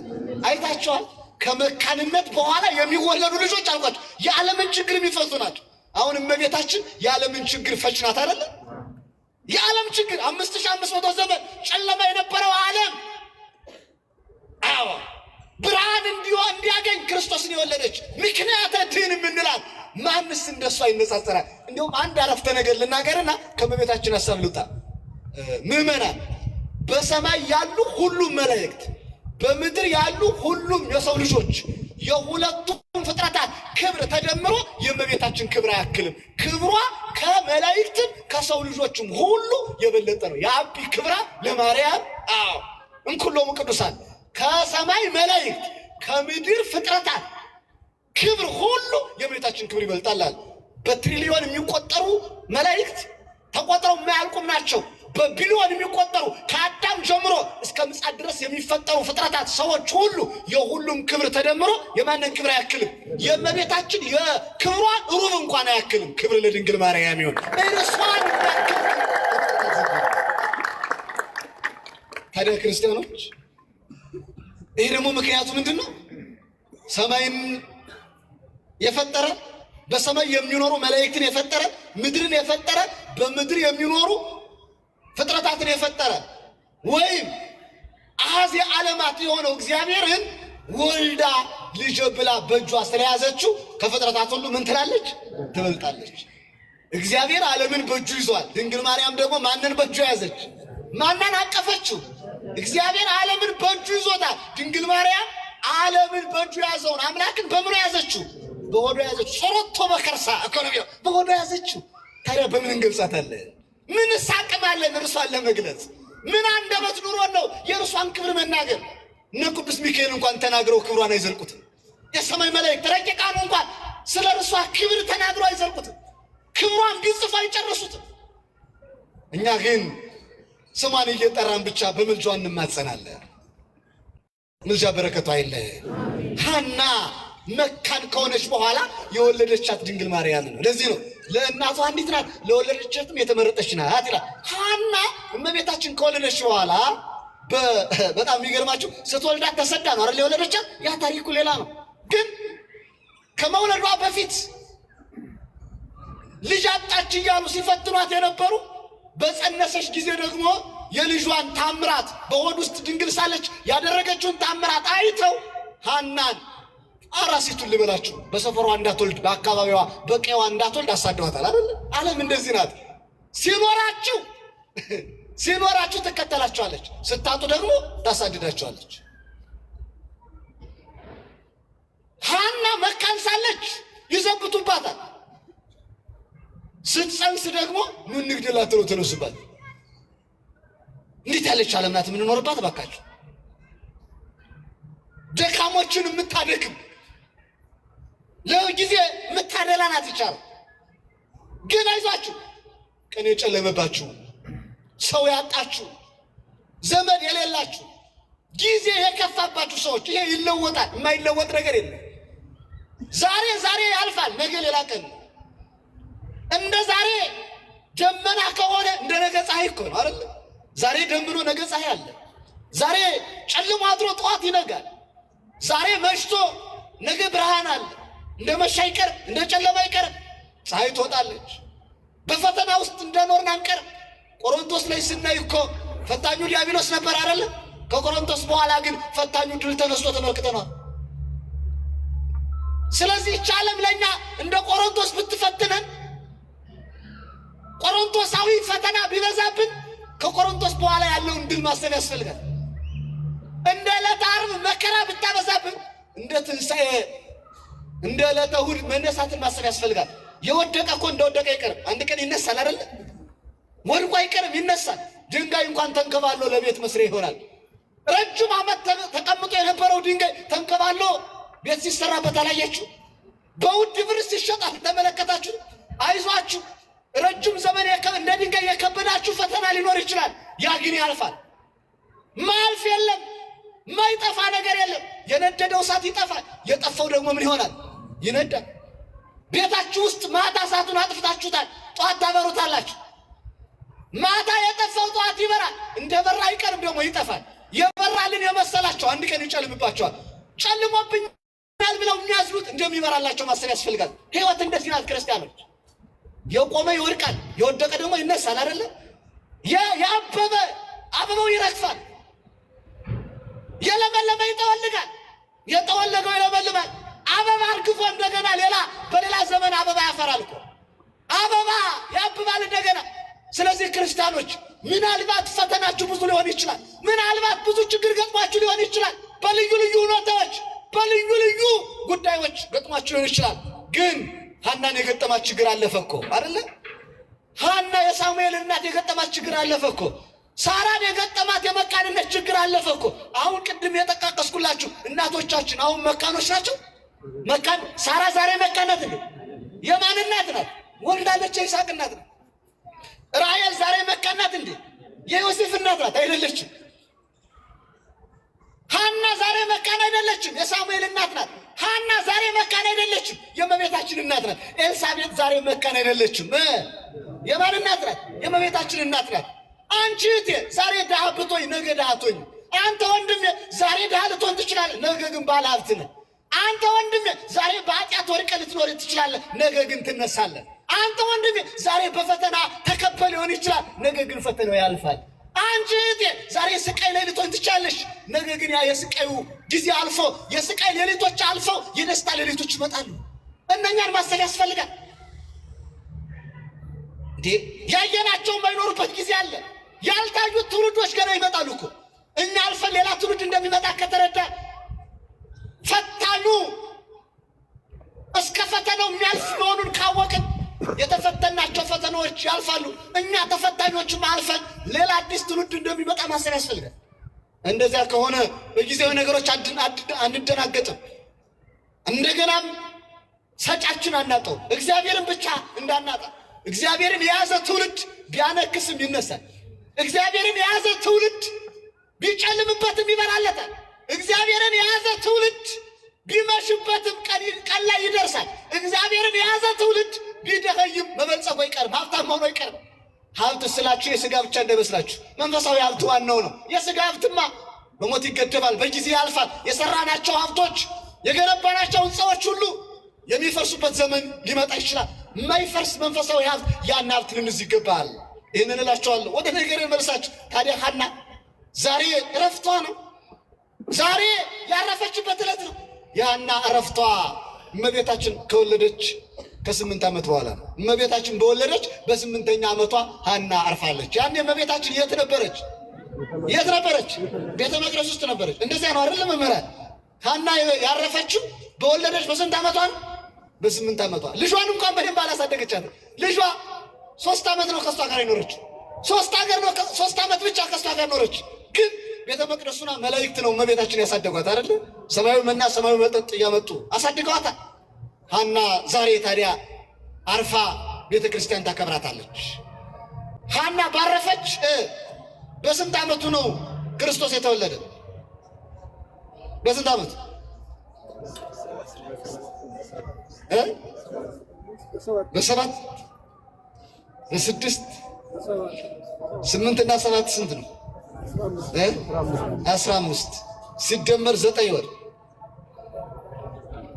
አይታችኋል። ከመካንነት በኋላ የሚወለዱ ልጆች አልኳቸው የዓለምን ችግር የሚፈቱ ናቸው። አሁን እመቤታችን የዓለምን ችግር ፈች ናት አይደለ? የዓለም ችግር 5500 ዘመን ጨለማ የነበረው ዓለም ብርሃን እንዲያገኝ ክርስቶስን የወለደች ምክንያተ ድኅን የምንላት ማንስ እንደሷ ይነጻጸራል? እንዲሁም አንድ አረፍተ ነገር ልናገርና ከእመቤታችን ሐሳብ ልውጣ። ምዕመናን በሰማይ ያሉ ሁሉም መላእክት በምድር ያሉ ሁሉም የሰው ልጆች የሁለቱም ፍጥረታት ክብር ተደምሮ የእመቤታችን ክብር አያክልም። ክብሯ ከመላእክትም ከሰው ልጆችም ሁሉ የበለጠ ነው። የአቢ ክብራ ለማርያም እንኩሎሙ ቅዱሳን ከሰማይ መላእክት ከምድር ፍጥረታት ክብር ሁሉ የእመቤታችን ክብር ይበልጣል። በትሪሊዮን የሚቆጠሩ መላእክት ተቆጥረው የማያልቁም ናቸው። በቢሊዮን የሚቆጠሩ ከአዳም ጀምሮ እስከ ምጽአት ድረስ የሚፈጠሩ ፍጥረታት ሰዎች ሁሉ የሁሉም ክብር ተደምሮ የማንን ክብር አያክልም? የእመቤታችን የክብሯ ሩብ እንኳን አያክልም። ክብር ለድንግል ማርያም ይሁን። እርሷን ያክል ታዲያ ክርስቲያኖች ይሄ ደግሞ ምክንያቱ ምንድን ነው? ሰማይን የፈጠረ በሰማይ የሚኖሩ መላእክትን የፈጠረ ምድርን የፈጠረ በምድር የሚኖሩ ፍጥረታትን የፈጠረ ወይም አሐዜ ዓለማት የሆነው እግዚአብሔርን ወልዳ ልጅ ብላ በእጇ ስለያዘችው ከፍጥረታት ሁሉ ምን ትላለች? ትበልጣለች። እግዚአብሔር ዓለምን በእጁ ይዟል። ድንግል ማርያም ደግሞ ማንን በእጁ ያዘች? ማንን አቀፈችው? እግዚአብሔር ዓለምን በእጁ ይዞታል። ድንግል ማርያም ዓለምን በእጁ ያዘውን አምላክን በምኑ ያዘችው? በሆዷ ያዘችው። ሶሮቶ በከርሳ ኢኮኖሚ በሆዷ ያዘችው። ታዲያ በምን እንገልጻታለን? ምን አቅም አለን እርሷን ለመግለጽ? ምን አንደበት ኑሮን ነው የእርሷን ክብር መናገር? እነ ቅዱስ ሚካኤል እንኳን ተናግረው ክብሯን አይዘልቁትም። የሰማይ መላእክት ረቂቃኑ እንኳን ስለ እርሷ ክብር ተናግረው አይዘልቁትም። ክብሯን ቢጽፉ አይጨርሱትም። እኛ ግን ስሟን እየጠራን ብቻ በምልጃዋ እንማጸናለን። ምልጃ በረከቷ አይለየን። ሐና መካን ከሆነች በኋላ የወለደቻት ድንግል ማርያም ነው። ለዚህ ነው ለእናቷ አንዲት ናት ለወለደቻትም የተመረጠች ናት ይላል። ሐና እመቤታችን ከወለደች በኋላ በጣም የሚገርማችሁ ስትወልዳት ተሰዳ ነው አይደል የወለደቻት። ያ ታሪኩ ሌላ ነው። ግን ከመውለዷ በፊት ልጅ አጣች እያሉ ሲፈትኗት የነበሩ በጸነሰች ጊዜ ደግሞ የልጇን ታምራት በሆድ ውስጥ ድንግል ሳለች ያደረገችውን ታምራት አይተው ሐናን አራሲቱን ልበላችሁ በሰፈሯ እንዳትወልድ በአካባቢዋ በቀዋ እንዳትወልድ አሳደዋታል አይደል? ዓለም እንደዚህ ናት። ሲኖራችሁ ትከተላችኋለች፣ ስታጡ ደግሞ ታሳድዳችኋለች። ሐና መካን ሳለች ይዘብቱባታል። ስትጸንስ ደግሞ ምን ንግድላት ነው ተነሱባት። እንዴት ያለች ዓለም ናት የምንኖርባት ባካችሁ። ደካሞችን የምታደክም ለጊዜ የምታደላ ናት ይቻላል። ግን አይዟችሁ ቀን የጨለመባችሁ ሰው ያጣችሁ ዘመድ የሌላችሁ ጊዜ የከፋባችሁ ሰዎች ይሄ ይለወጣል። የማይለወጥ ነገር የለም። ዛሬ ያልፋል፣ ነገ ሌላ ቀን። እንደ ዛሬ ደመና ከሆነ እንደ ነገ ፀሐይ እኮ ነው አይደል? ዛሬ ደምኖ ነገ ፀሐይ አለ። ዛሬ ጨልሞ አድሮ ጠዋት ይነጋል። ዛሬ መሽቶ ነገ ብርሃን አለ። እንደ መሻ አይቀር፣ እንደ ጨለማ አይቀር፣ ፀሐይ ትወጣለች። በፈተና ውስጥ እንደኖርን አንቀር። ቆሮንቶስ ላይ ስናይ እኮ ፈታኙ ዲያብሎስ ነበር አይደል? ከቆሮንቶስ በኋላ ግን ፈታኙ ድል ተነስቶ ተመልክተናል። ስለዚህ ይህች ዓለም ለኛ እንደ ቆሮንቶስ ብትፈትነን፣ ቆሮንቶሳዊ ፈተና ቢበዛብን ከቆሮንቶስ በኋላ ያለውን ድል ማሰብ ያስፈልጋል። እንደ ዕለተ ዓርብ መከራ ብታበዛብን እንደ ትንሣኤ እንደ ዕለተ እሑድ መነሳትን ማሰብ ያስፈልጋል። የወደቀ እኮ እንደወደቀ አይቀርም፣ አንድ ቀን ይነሳል አይደል? ወድቆ አይቀርም፣ ይነሳል። ድንጋይ እንኳን ተንከባሎ ለቤት መስሪያ ይሆናል። ረጅም ዓመት ተቀምጦ የነበረው ድንጋይ ተንከባሎ ቤት ሲሰራበት አላያችሁ? በውድ ብር ሲሸጣል ተመለከታችሁ? አይዟችሁ፣ ረጅም ዘመን እንደ ድንጋይ የከበዳችሁ ፈተና ሊኖር ይችላል። ያ ግን ያልፋል። ማልፍ የለም፣ ማይጠፋ ነገር የለም። የነደደው እሳት ይጠፋል፣ የጠፋው ደግሞ ምን ይሆናል? ይነዳል። ቤታችሁ ውስጥ ማታ እሳቱን አጥፍታችሁታል፣ ጠዋት ታበሩታላችሁ። ማታ የጠፋው ጠዋት ይበራል። እንደ በራ አይቀርም ደግሞ ይጠፋል። የበራልን የመሰላቸው አንድ ቀን ይጨልምባቸዋል። ጨልሞብኛል ብለው የሚያዝኑት እንደሚበራላቸው ማሰብ ያስፈልጋል። ህይወት እንደዚህ ናት ክርስቲያኖች። የቆመ ይወድቃል፣ የወደቀ ደግሞ ይነሳል አይደለ? ያበበ አበባው ይረግፋል፣ የለመለመ ይጠወልጋል፣ የጠወለገው ይለመልማል። አበባ አርግፎ እንደገና በሌላ ዘመን አበባ ያፈራል እኮ አበባ ያብባል እንደገና። ስለዚህ ክርስቲያኖች ምናልባት ፈተናችሁ ብዙ ሊሆን ይችላል። ምናልባት ብዙ ችግር ገጥሟችሁ ሊሆን ይችላል። በልዩ ልዩ ሁኔታዎች በልዩ ልዩ ጉዳዮች ገጥሟችሁ ሊሆን ይችላል። ግን ሐናን የገጠማት ችግር አለፈ እኮ አይደለ? ሐና የሳሙኤል እናት የገጠማት ችግር አለፈ እኮ። ሳራን የገጠማት የመካንነት ችግር አለፈ እኮ። አሁን ቅድም የጠቃቀስኩላችሁ እናቶቻችን አሁን መካኖች ናቸው። መካን ሳራ ዛሬ መካናት እንዴ? የማን እናት ናት? ወልዳለች፣ የይስሐቅ እናት ናት። ራሔል ዛሬ መካናት እንዴ? የዮሴፍ እናት ናት አይደለችም? ሐና ዛሬ መካን አይደለችም፣ የሳሙኤል እናት ናት። ሐና ዛሬ መካን አይደለችም፣ የእመቤታችን እናት ናት። ኤልሳቤጥ ዛሬ መካን አይደለችም፣ የማን እናት ናት? የእመቤታችን እናት ናት። አንቺ እህቴ ዛሬ ድሃ ብትሆኝ ነገ ድሃ አትሆኝም። አንተ ወንድሜ ዛሬ ድሃ ልትሆን ትችላለህ፣ ነገ ግን ባለ ሀብት ነህ። አንተ ወንድሜ ዛሬ በኃጢአት ወድቀህ ልትኖር ትችላለህ፣ ነገ ግን ትነሳለህ። አንተ ወንድሜ ዛሬ በፈተና ተከበህ ሊሆን ይችላል፣ ነገ ግን ፈተናው ያልፋል። አንቺ እህቴ ዛሬ ስቃይ ላይ ልትሆን ትችላለሽ፣ ነገ ግን ያ የስቃዩ ጊዜ አልፎ የስቃይ ሌሊቶች አልፈው የደስታ ሌሊቶች ይመጣሉ። እነኛን ማሰብ ያስፈልጋል። እንዴ ያየናቸው የማይኖሩበት ጊዜ አለ። ያልታዩት ትውልዶች ገና ይመጣሉ እኮ። እኛ አልፈን ሌላ ትውልድ እንደሚመጣ ከተረዳ ፈታኙ እስከ ፈተናው የሚያልፍ መሆኑን ካወቅን የተፈተናቸው ፈተናዎች ያልፋሉ። እኛ ተፈታኞችም አልፈን ሌላ አዲስ ትውልድ እንደሚመጣ ማሰብ ያስፈልጋል። እንደዚያ ከሆነ በጊዜያዊ ነገሮች አንደናገጥም። እንደገናም ሰጫችን አናጠው፣ እግዚአብሔርን ብቻ እንዳናጣ። እግዚአብሔርን የያዘ ትውልድ ቢያነክስም ይነሳል። እግዚአብሔርን የያዘ ትውልድ ቢጨልምበትም ይበራለታል። እግዚአብሔርን የያዘ ትውልድ ቢመሽበትም ቀን ላይ ይደርሳል። እግዚአብሔርን የያዘ ትውልድ ቢደኸይም መበልጸጉ አይቀርም፣ ሀብታም መሆኑ አይቀርም። ሀብት ስላችሁ የሥጋ ብቻ እንዳይመስላችሁ፣ መንፈሳዊ ሀብት ዋናው ነው። የሥጋ ሀብትማ በሞት ይገደባል፣ በጊዜ ያልፋል። የሰራናቸው ሀብቶች፣ የገነባናቸው ሕንፃዎች ሁሉ የሚፈርሱበት ዘመን ሊመጣ ይችላል። የማይፈርስ መንፈሳዊ ሀብት ያን ሀብት ልንይዝ ይገባል። ይህንን እላቸዋለሁ። ወደ ነገር መልሳችሁ ታዲያ ሐና ዛሬ እረፍቷ ነው። ዛሬ ያረፈችበት ዕለት ነው። የሐና እረፍቷ እመቤታችን ከወለደች ከ8 ዓመት በኋላ ነው። እመቤታችን በወለደች በ8ኛ ዓመቷ ሐና አርፋለች። ያኔ እመቤታችን የት ነበረች? የት ነበረች? ቤተ መቅደስ ውስጥ ነበረች። እንደዚያ ነው አይደለም መምህራን? ሐና ያረፈችው በወለደች በስንት ዓመቷ ነው? በ8 ዓመቷ። ልጇን እንኳን በደንብ አላሳደገቻትም። ልጇ 3 ዓመት ነው ከሷ ጋር የኖረችው። 3 ዓመት ብቻ ከሷ ጋር ኖረች። ግን ቤተ መቅደሱና መላእክት ነው እመቤታችን ያሳደጓት አይደለ? ሰማያዊ መና ሰማያዊ መጠጥ እያመጡ አሳድገዋታል። ሐና ዛሬ ታዲያ አርፋ ቤተ ክርስቲያን ታከብራታለች። ሐና ባረፈች በስንት ዓመቱ ነው ክርስቶስ የተወለደ? በስንት ዓመቱ? በ7 በ6 8 እና 7 ስንት ነው? 15 ሲደመር 9 ወር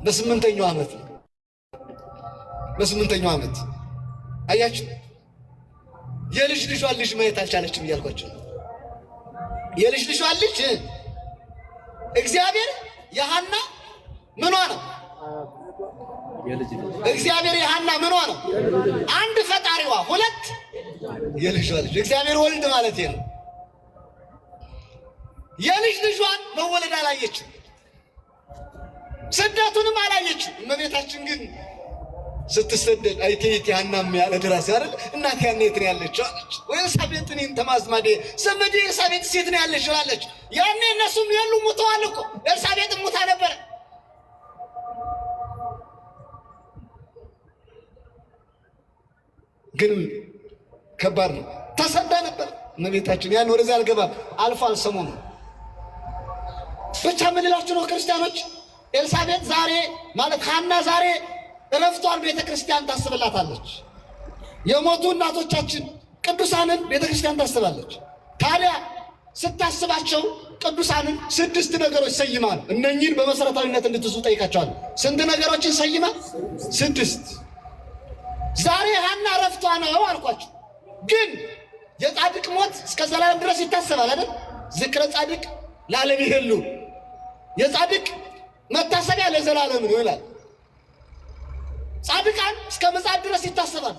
በ8ኛው ዓመት ነው። በ8ኛው ዓመት አያችሁ፣ የልጅ ልጇን ልጅ ማየት አልቻለችም እያልኳቸው። የልጅ ልጇን ልጅ እግዚአብሔር የሐና ምኗ ነው? እግዚአብሔር የሐና ምኗ ነው? አንድ ፈጣሪዋ፣ 2 የልጇ ልጅ እግዚአብሔር ወልድ ማለት ነው። የልጅ ልጇን መወለድ አላየችም፣ ስደቱንም አላየችም። እመቤታችን ግን ስትሰደድ አይቴት ሐናም ያለ ድራስ አይደል እናት ያኔ የት ነው ያለችው አለች። ወይ ኤልሳቤጥ እኔን ተማዝማዴ ዘመዴ ኤልሳቤጥ ሴት ነው ያለች አለች። ያኔ እነሱም የሉ ሙተዋል እኮ ኤልሳቤጥ ሙታ ነበር። ግን ከባድ ነው። ተሰዳ ነበር እመቤታችን። ያን ወደዚያ አልገባም፣ አልፏል ሰሞኑ። ብቻ ምን እላችሁ ነው ክርስቲያኖች፣ ኤልሳቤጥ ዛሬ ማለት ሐና ዛሬ እረፍቷን ቤተ ክርስቲያን ታስብላታለች። የሞቱ እናቶቻችን ቅዱሳንን ቤተ ክርስቲያን ታስባለች። ታዲያ ስታስባቸው ቅዱሳንን 6 ነገሮች ሰይማል። እነኚህን በመሰረታዊነት እንድትዙ ጠይቃቸዋል። ስንት ነገሮችን ሰይማ? 6። ዛሬ ሐና ረፍቷ ነው አልኳቸው። ግን የጻድቅ ሞት እስከ ዘላለም ድረስ ይታሰባል አይደል? ዝክረ ጻድቅ ለዓለም ይሄሉ፣ የጻድቅ መታሰቢያ ለዘላለም ነው ይላል። ጻድቃን እስከ ምጽአት ድረስ ይታሰባል።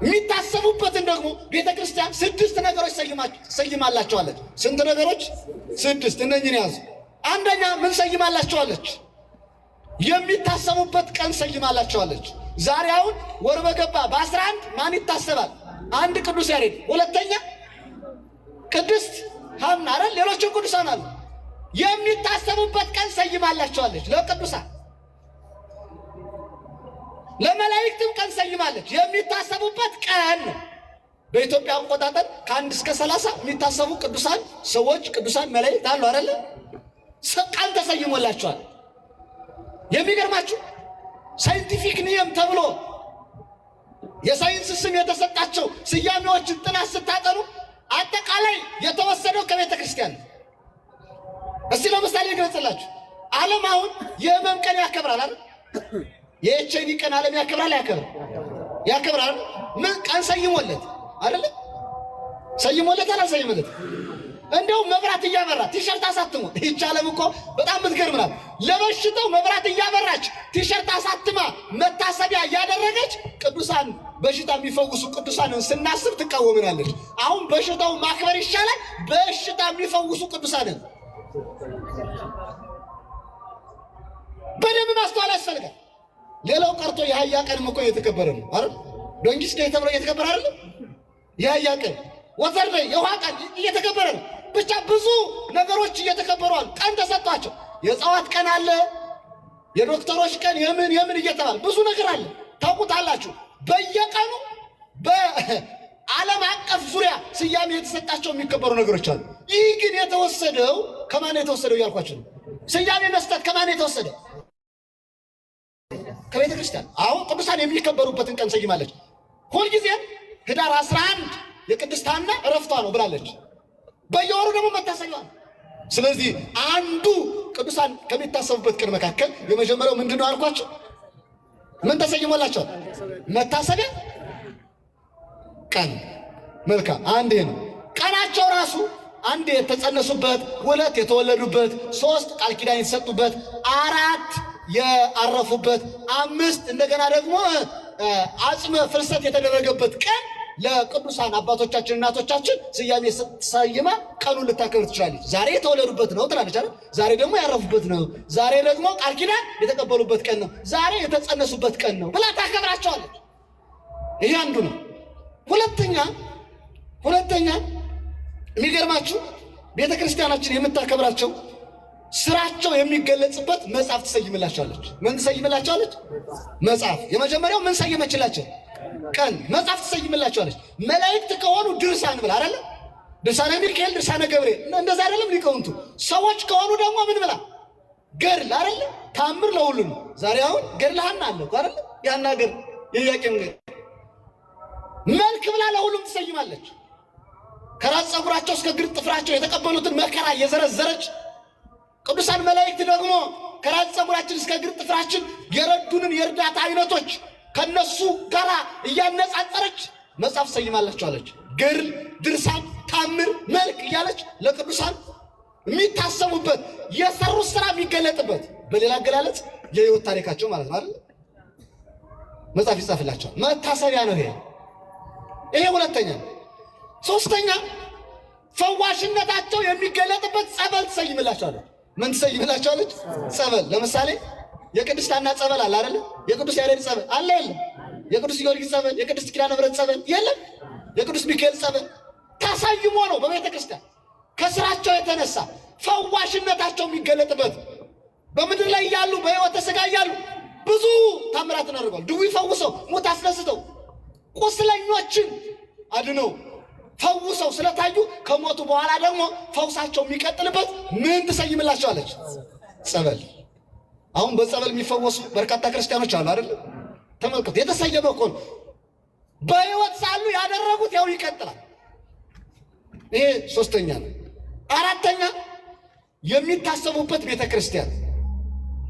የሚታሰቡበትን ደግሞ ቤተክርስቲያን 6 ነገሮች ሰይማላቸዋለች። ስንት ነገሮች? 6። እነኝን ያዙ። አንደኛ ምን ሰይማላቸዋለች? የሚታሰቡበት ቀን ሰይማላቸዋለች። ዛሬ አሁን ወር በገባ በ11 ማን ይታሰባል? አንድ ቅዱስ ያሬድ፣ ሁለተኛ ቅድስት ሐና አይደል? ሌሎችም ቅዱሳን አሉ። የሚታሰቡበት ቀን ሰይማላቸዋለች ለቅዱሳን። ለመላእክትም ቀን ሰይማለች። የሚታሰቡበት ቀን ነው። በኢትዮጵያ አቆጣጠር ከ1 እስከ 30 የሚታሰቡ ቅዱሳን ሰዎች፣ ቅዱሳን መላእክት አሉ አይደል? ቀን ተሰይሞላቸዋል። የሚገርማችሁ ሳይንቲፊክ ኒየም ተብሎ የሳይንስ ስም የተሰጣቸው ስያሜዎችን ጥናት ስታጠኑ አጠቃላይ የተወሰደው ከቤተ ክርስቲያን። እስቲ ለምሳሌ ይገለጽላችሁ። ዓለም አሁን የሕመም ቀን ያከብራል አይደል? የኤችአይቪ ቀን ዓለም ያከብራል ያከብራል። ምን ቀን ሰይሞለት አይደል? ሰይሞለት አላሰይሞለት? እንደው መብራት እያበራ ቲሸርት አሳትሞ ይህች ዓለም እኮ በጣም የምትገርም ናት። ለበሽታው መብራት እያበራች ቲሸርት አሳትማ መታሰቢያ እያደረገች ቅዱሳን በሽታ የሚፈውሱ ቅዱሳንን ስናስብ ትቃወምናለች። አሁን በሽታው ማክበር ይሻላል በሽታ የሚፈውሱ ቅዱሳንን በደንብ ማስተዋል ያስፈልጋል። ሌላው ቀርቶ የአህያ ቀንም እኮ እየተከበረ ነው አይደል? ዶንጊስ ዴይ ተብሎ እየተከበረ አይደል? የአህያ ቀን ወተር ዴይ የውሃ ቀን እየተከበረ ነው። ብቻ ብዙ ነገሮች እየተከበሩ አሉ። ቀን ተሰጥቷቸው የእጽዋት ቀን አለ፣ የዶክተሮች ቀን የምን እየተባለ ብዙ ነገር አለ። ታውቁታላችሁ። በየቀኑ በዓለም አቀፍ ዙሪያ ስያሜ የተሰጣቸው የሚከበሩ ነገሮች አሉ። ይህ ግን የተወሰደው ከማን የተወሰደው እያልኳቸው ነው። ስያሜ መስጠት ከማን የተወሰደው? ከቤተ ክርስቲያን። አሁን ቅዱሳን የሚከበሩበትን ቀን ሰይማለች። ሁልጊዜም ህዳር 11 የቅድስት ሐና ዕረፍቷ ነው ብላለች። በየወሩ ደግሞ መታሰቢያ ነው። ስለዚህ አንዱ ቅዱሳን ከሚታሰቡበት ቀን መካከል የመጀመሪያው ምንድነው አልኳቸው? ምን ተሰይሞላቸዋል? መታሰቢያ ቀን። መልካም። አንድ ነው ቀናቸው ራሱ። አንድ የተጸነሱበት፣ 2 የተወለዱበት፣ 3 ቃል ኪዳን የተሰጡበት፣ 4 ያረፉበት፣ 5 እንደገና ደግሞ አጽመ ፍልሰት የተደረገበት ቀን ለቅዱሳን አባቶቻችን እናቶቻችን ስያሜ ሰይማ ቀኑን ልታከብር ትችላለች። ዛሬ የተወለዱበት ነው ትላለች አይደል? ዛሬ ደግሞ ያረፉበት ነው፣ ዛሬ ደግሞ ቃል ኪዳን የተቀበሉበት ቀን ነው፣ ዛሬ የተጸነሱበት ቀን ነው ብላ ታከብራቸዋለች። ይሄ አንዱ ነው። ሁለተኛ የሚገርማችሁ ቤተ ክርስቲያናችን የምታከብራቸው ስራቸው የሚገለጽበት መጽሐፍ ትሰይምላቸዋለች። ምን ትሰይምላቸዋለች? መጽሐፍ። የመጀመሪያው ምን ሰየመችላቸው? ቀን። መጽሐፍ ትሰይምላቸዋለች። መላእክት ከሆኑ ድርሳን ብላ አይደለ? ድርሳነ ሚካኤል፣ ድርሳነ ገብርኤል እንደዛ አይደለም ሊቃውንቱ። ሰዎች ከሆኑ ደግሞ ምን ብላ? ገድል አይደለ? ታምር ለሁሉ ነው። ዛሬ አሁን ገድለ ሐና አለ እኮ አይደለ? ያን ሀገር የኢያቄም መልክ ብላ ለሁሉም ትሰይማለች። ከራስ ፀጉራቸው እስከ እግር ጥፍራቸው የተቀበሉትን መከራ እየዘረዘረች፣ ቅዱሳን መላእክት ደግሞ ከራስ ፀጉራችን እስከ እግር ጥፍራችን የረዱንን የእርዳታ አይነቶች ከነሱ ጋር እያነጻጸረች መጽሐፍ ሰይማላቸዋለች። ገድል፣ ድርሳን፣ ታምር፣ መልክ እያለች ለቅዱሳን የሚታሰቡበት የሰሩት ስራ የሚገለጥበት በሌላ አገላለጽ የህይወት ታሪካቸው ማለት ነው አይደል? መጽሐፍ ይጻፍላቸዋል። መታሰቢያ ነው ይሄ ሁለተኛ። ሶስተኛ ፈዋሽነታቸው የሚገለጥበት ጸበል ትሰይምላቸዋለች። ምን ትሰይምላቸዋለች? ጸበል። ለምሳሌ የቅድስት ሐና ጸበል አለ አይደል? የቅዱስ ያሬድ ጸበል አለ የለም? የቅዱስ ጊዮርጊስ ጸበል፣ የቅድስት ኪዳነ ምሕረት ጸበል የለም? የቅዱስ ሚካኤል ጸበል ታሳይሞ ነው በቤተ ክርስቲያን ከስራቸው የተነሳ ፈዋሽነታቸው የሚገለጥበት። በምድር ላይ ያሉ በሕይወተ ሥጋ ያሉ ብዙ ታምራትን አድርገዋል። ድውይ ፈውሰው፣ ሙት አስነስተው፣ ቁስለኞችን አድነው ፈውሰው ስለታዩ ከሞቱ በኋላ ደግሞ ፈውሳቸው የሚቀጥልበት ምን ትሰይምላቸዋለች? ጸበል። አሁን በጸበል የሚፈወሱ በርካታ ክርስቲያኖች አሉ አይደል? ተመልከቱ። የተሰየመ እኮ ነው። በሕይወት ሳሉ ያደረጉት ያው ይቀጥላል። ይሄ ሶስተኛ ነው። አራተኛ የሚታሰቡበት ቤተክርስቲያን፣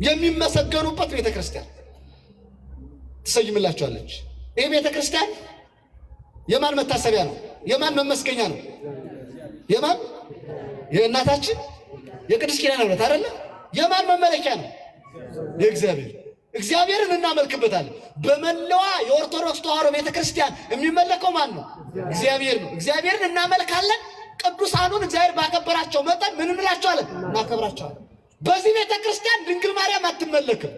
የሚመሰገኑበት ቤተክርስቲያን ትሰይምላቸዋለች። ይሄ ቤተክርስቲያን የማን መታሰቢያ ነው? የማን መመስገኛ ነው? የማን? የእናታችን የቅድስት ኪዳነ ምሕረት አይደለ? የማን መመለኪያ ነው? የእግዚአብሔር። እግዚአብሔርን እናመልክበታለን። በመላዋ የኦርቶዶክስ ተዋሕዶ ቤተክርስቲያን የሚመለከው ማን ነው? እግዚአብሔር ነው። እግዚአብሔርን እናመልካለን። ቅዱሳኑን እግዚአብሔር ባከበራቸው መጠን ምን እንላቸዋለን? እናከብራቸዋለን። በዚህ ቤተክርስቲያን ድንግል ማርያም አትመለክም።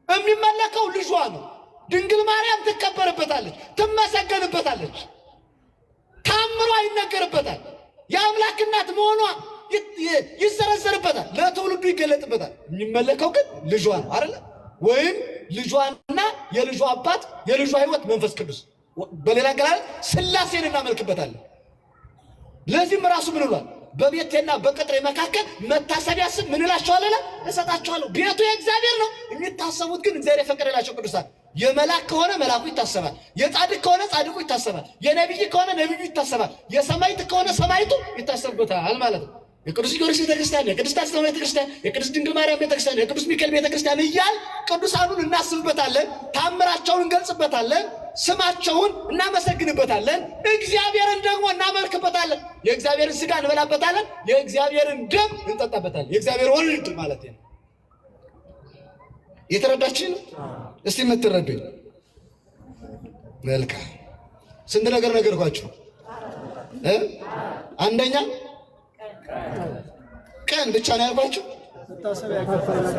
የሚመለከው ልጇ ነው። ድንግል ማርያም ትከበርበታለች፣ ትመሰገንበታለች፣ ታምሯ ይነገርበታል። የአምላክ እናት መሆኗ ይዘረዘርበታል፣ ለትውልዱ ይገለጥበታል። የሚመለከው ግን ልጇ ነው አይደለ? ወይም ልጇና የልጇ አባት የልጇ ሕይወት መንፈስ ቅዱስ፣ በሌላ አገላለጽ ሥላሴን እናመልክበታለን። ለዚህም ራሱ ምን ብሏል? በቤቴና በቅጥሬ መካከል መታሰቢያ ስም ምን እላቸዋለሁ? እሰጣቸዋለሁ። ቤቱ የእግዚአብሔር ነው። የሚታሰቡት ግን እግዚአብሔር የፈቀደላቸው ቅዱሳን። የመላክ ከሆነ መላኩ ይታሰባል፣ የጻድቅ ከሆነ ጻድቁ ይታሰባል፣ የነቢይ ከሆነ ነቢዩ ይታሰባል፣ የሰማዕት ከሆነ ሰማዕቱ ይታሰብበታል ማለት ነው። የቅዱስ ጊዮርጊስ ቤተክርስቲያን፣ የቅድስት አርሴማ ቤተክርስቲያን፣ የቅድስት ድንግል ማርያም ቤተክርስቲያን፣ የቅዱስ ሚካኤል ቤተክርስቲያን እያል ቅዱሳኑን እናስብበታለን፣ ታምራቸውን እንገልጽበታለን፣ ስማቸውን እናመሰግንበታለን፣ እግዚአብሔርን ደግሞ እናመልክበታለን። የእግዚአብሔርን ሥጋ እንበላበታለን፣ የእግዚአብሔርን ደም እንጠጣበታለን። የእግዚአብሔር ወልድ ማለት ነው። የተረዳችን? እስቲ የምትረዱኝ? መልካም። ስንት ነገር ነገርኳችሁ? አንደኛ ቀን ብቻ ነው ያልኳችሁ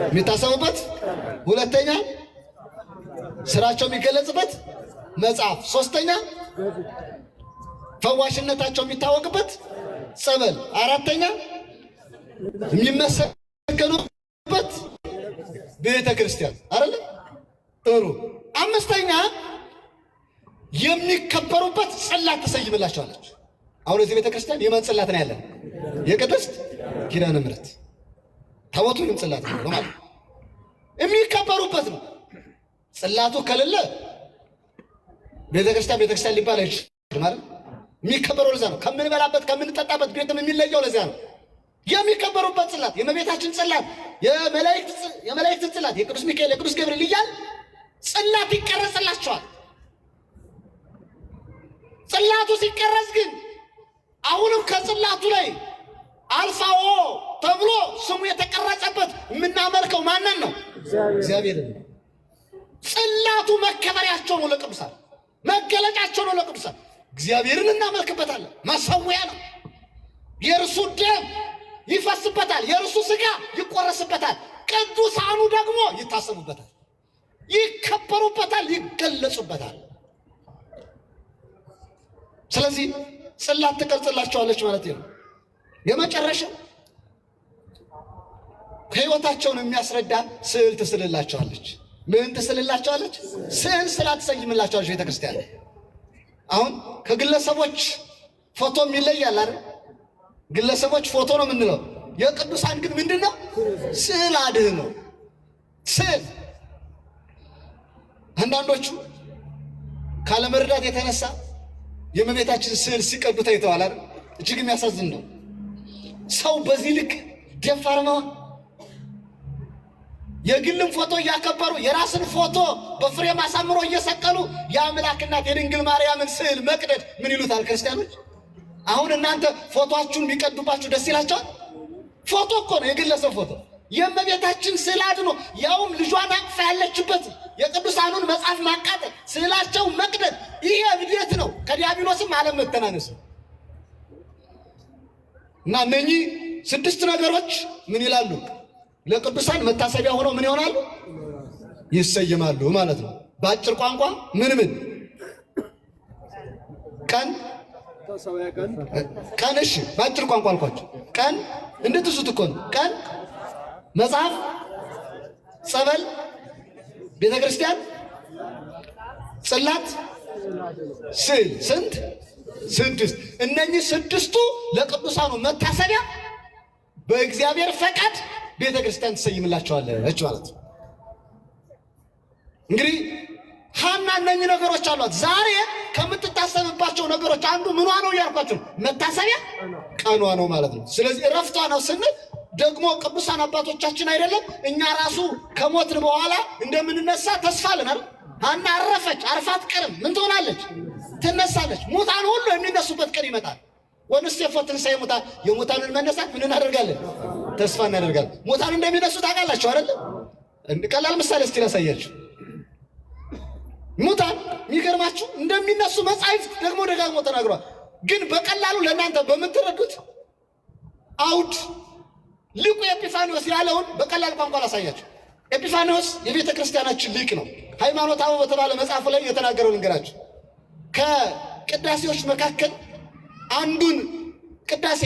የሚታሰቡበት። ሁለተኛ ስራቸው የሚገለጽበት መጽሐፍ። ሶስተኛ ፈዋሽነታቸው የሚታወቅበት ጸበል። አራተኛ የሚመሰገኑበት ቤተ ክርስቲያን አይደለ? ጥሩ። አምስተኛ የሚከበሩበት ጽላት ትሰይምላቸዋለች። አሁን እዚህ ቤተ ክርስቲያን የማን ጽላት ነው ያለን? የቅድስት ኪዳነ ምሕረት ታቦቱ ምን ጽላት ነው ማለት የሚከበሩበት ነው። ጽላቱ ከሌለ ቤተ ክርስቲያን ሊባል አይችልም ማለት የሚከበረው ለዛ ነው። ከምንበላበት ከምንጠጣበት ቤትም የሚለየው ለዛ ነው። የሚከበሩበት ጽላት የእመቤታችን ጽላት፣ የመላእክት ጽላት፣ የቅዱስ ሚካኤል፣ የቅዱስ ገብርኤል እያል ጽላት ይቀረጽላቸዋል። ጽላቱ ሲቀረጽ ግን አሁንም ከጽላቱ ላይ አልፋዎ ተብሎ ስሙ የተቀረጸበት የምናመልከው ማንን ነው? እግዚአብሔርን። ጽላቱ መከበሪያቸው ነው ለቅዱሳን፣ መገለጫቸው ነው ለቅዱሳን። እግዚአብሔርን እናመልክበታለን። መሰዊያ ነው። የእርሱ ደም ይፈስበታል፣ የእርሱ ሥጋ ይቆረስበታል። ቅዱሳኑ ደግሞ ይታሰቡበታል፣ ይከበሩበታል፣ ይገለጹበታል። ስለዚህ ጽላት ትቀርጽላቸዋለች ማለት ነው። የመጨረሻው ሕይወታቸውን የሚያስረዳ ስዕል ትስልላቸዋለች። ምን ትስልላቸዋለች? ስዕል ስላ ትሰይምላቸዋለች ቤተክርስቲያን። አሁን ከግለሰቦች ፎቶም ይለያል አይደል? ግለሰቦች ፎቶ ነው የምንለው። የቅዱሳን ግን ምንድን ነው? ስዕል አድህ ነው። ስዕል አንዳንዶቹ ካለመረዳት የተነሳ የእመቤታችን ስዕል ሲቀዱ ታይተዋል አይደል? እጅግ የሚያሳዝን ነው። ሰው በዚህ ልክ ደፋር ነው። የግልን ፎቶ እያከበሩ የራስን ፎቶ በፍሬም አሳምሮ እየሰቀሉ የአምላክ እናት የድንግል ማርያምን ስዕል መቅደድ ምን ይሉታል ክርስቲያኖች? አሁን እናንተ ፎቶአችሁን ቢቀዱባችሁ ደስ ይላቸዋል? ፎቶ እኮ ነው፣ የግለሰብ ፎቶ። የእመቤታችን ስዕል አድኖ ያውም ልጇን አቅፋ ያለችበት የቅዱሳኑን መጽሐፍ ማቃጠል፣ ስዕላቸው መቅደድ፣ ይሄ እብደት ነው። ከዲያብሎስም ዓለም መተናነስ ነው። እና እነኚህ 6 ነገሮች ምን ይላሉ? ለቅዱሳን መታሰቢያ ሆነው ምን ይሆናሉ? ይሰየማሉ ማለት ነው። በአጭር ቋንቋ ምን ቀን ቀን። እሺ በአጭር ቋንቋ አልኳቸው። ቀን እንድትሱት እኮ ነው። ቀን መጽሐፍ፣ ጸበል፣ ቤተ ክርስቲያን፣ ጽላት፣ ስዕል። ስንት? 6። እነኚህ 6ቱ ለቅዱሳኑ መታሰቢያ በእግዚአብሔር ፈቃድ ቤተ ክርስቲያን ትሰይምላቸዋለች ማለት ነው። እንግዲህ ሐና እነኚህ ነገሮች አሏት። ዛሬ ከምትታሰብባቸው ነገሮች አንዱ ምኗ ነው እያልኳችሁ መታሰቢያ ቀኗ ነው ማለት ነው። ስለዚህ እረፍቷ ነው ስንል ደግሞ ቅዱሳን አባቶቻችን አይደለም እኛ ራሱ ከሞትን በኋላ እንደምንነሳ ተስፋ አለን አይደል? ሐና አረፈች፣ አርፋ አትቀርም። ምን ትሆናለች? ትነሳለች። ሙታን ሁሉ የሚነሱበት ቀን ይመጣል። ወንስቴፎ ትንሣኤ ሙታን፣ የሙታንን መነሳት ምን እናደርጋለን? ተስፋ እናደርጋለን። ሙታን እንደሚነሱ ታውቃላችሁ አይደል? ቀላል ምሳሌ እስቲ ላሳያችሁ። ሙታን የሚገርማችሁ እንደሚነሱ መጻሕፍት ደግሞ ደጋግሞ ተናግሯል። ግን በቀላሉ ለእናንተ በምትረዱት አውድ ሊቁ ኤጲፋንዮስ ያለውን በቀላል ቋንቋ ላሳያችሁ። ኤጲፋንዮስ የቤተ ክርስቲያናችን ሊቅ ነው። ሃይማኖተ አበው በተባለ መጽሐፉ ላይ የተናገረው ልንገራችሁ። ከቅዳሴዎች መካከል አንዱን ቅዳሴ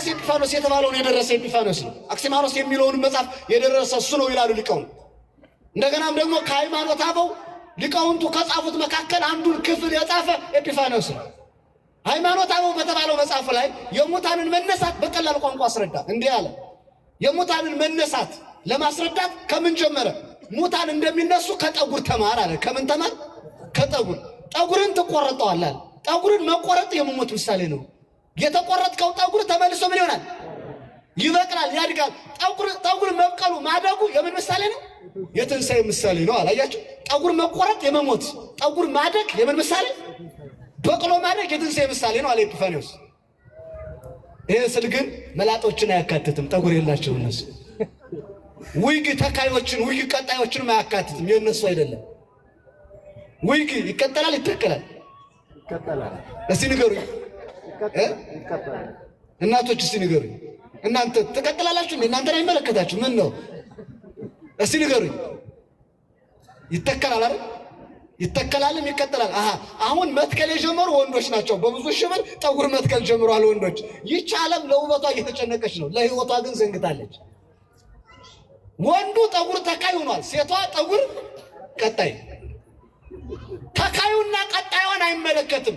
ኤጲፋንዮስ የተባለውን የደረሰ ኤጲፋንዮስ ነው። አክሲማኖስ የሚለውን መጽሐፍ የደረሰ እሱ ነው ይላሉ ሊቃውንት። እንደገናም ደግሞ ከሃይማኖተ አበው ሊቃውንቱ ከጻፉት መካከል አንዱን ክፍል የጻፈ ኤጲፋንዮስ ነው። ሃይማኖተ አበው በተባለው መጽሐፉ ላይ የሙታንን መነሳት በቀላል ቋንቋ አስረዳ። እንዲህ አለ። የሙታንን መነሳት ለማስረዳት ከምን ጀመረ? ሙታን እንደሚነሱ ከጠጉር ተማር አለ። ከምን ተማር? ከጠጉር። ጠጉርን ትቆረጠዋለህ። ጠጉርን መቆረጥ የመሞት ምሳሌ ነው። የተቆረጥከው ጠጉር ተመልሶ ምን ይሆናል? ይበቅላል፣ ያድጋል። ጠጉር መብቀሉ ማደጉ የምን ምሳሌ ነው? የትንሣኤ ምሳሌ ነው። አላያችሁ? ጠጉር መቆረጥ የመሞት፣ ጠጉር ማደግ የምን ምሳሌ? በቅሎ ማደግ የትንሣኤ ምሳሌ ነው አለ ኤጲፋንዮስ። ይሄ ስል ግን መላጦችን አያካትትም። ጠጉር የላቸው እነሱ። ዊግ ተካዮችን፣ ዊግ ቀጣዮችንም አያካትትም። የነሱ አይደለም። ዊግ ይቀጠላል፣ ይተከላል። እስቲ ንገሩኝ እናቶች፣ እስቲ ንገሩኝ። እናንተ ትቀጥላላችሁ? እናንተን አይመለከታችሁ። ምን ነው? እስቲ ንገሩኝ። ይተከላል አይደል? ይተከላልም ይቀጥላል። አሁን መትከል የጀመሩ ወንዶች ናቸው። በብዙ ሺህ ብር ጠጉር መትከል ጀምረዋል ወንዶች። ይህች ዓለም ለውበቷ እየተጨነቀች ነው፣ ለህይወቷ ግን ዘንግታለች። ወንዱ ጠጉር ተካይ ሆኗል፣ ሴቷ ጠጉር ቀጣይ። ተካዩና ቀጣዩን አይመለከትም፣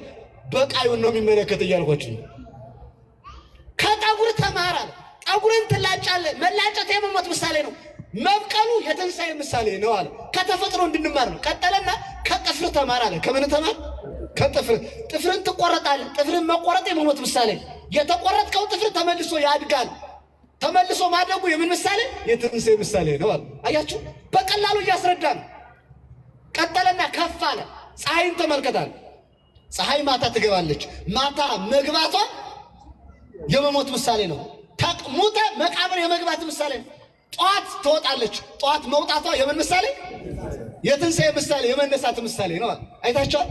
በቃዩን ነው የሚመለከት እያልኳችሁ ነው። ከጠጉር ተማራል። ጠጉርን ትላጫለህ። መላጨት የመሞት ምሳሌ ነው። መብቀሉ የትንሣኤ ምሳሌ ነው አለ። ከተፈጥሮ እንድንማር ነው። ቀጠለና ከጥፍር ተማር አለ። ከምን ተማር? ከጥፍር። ጥፍርን ትቆረጣለህ። ጥፍርን መቆረጥ የመሞት ምሳሌ። የተቆረጥከው ጥፍር ተመልሶ ያድጋል። ተመልሶ ማደጉ የምን ምሳሌ? የትንሣኤ ምሳሌ ነው አለ። አያችሁ፣ በቀላሉ እያስረዳን። ቀጠለና ከፍ አለ። ፀሐይን ተመልከታል። ፀሐይ ማታ ትገባለች። ማታ መግባቷ የመሞት ምሳሌ ነው። ሙተ መቃብር የመግባት ምሳሌ ነው። ጠዋት ትወጣለች። ጠዋት መውጣቷ የምን ምሳሌ? የትንሣኤ ምሳሌ፣ የመነሳት ምሳሌ ነው። አይታችኋል?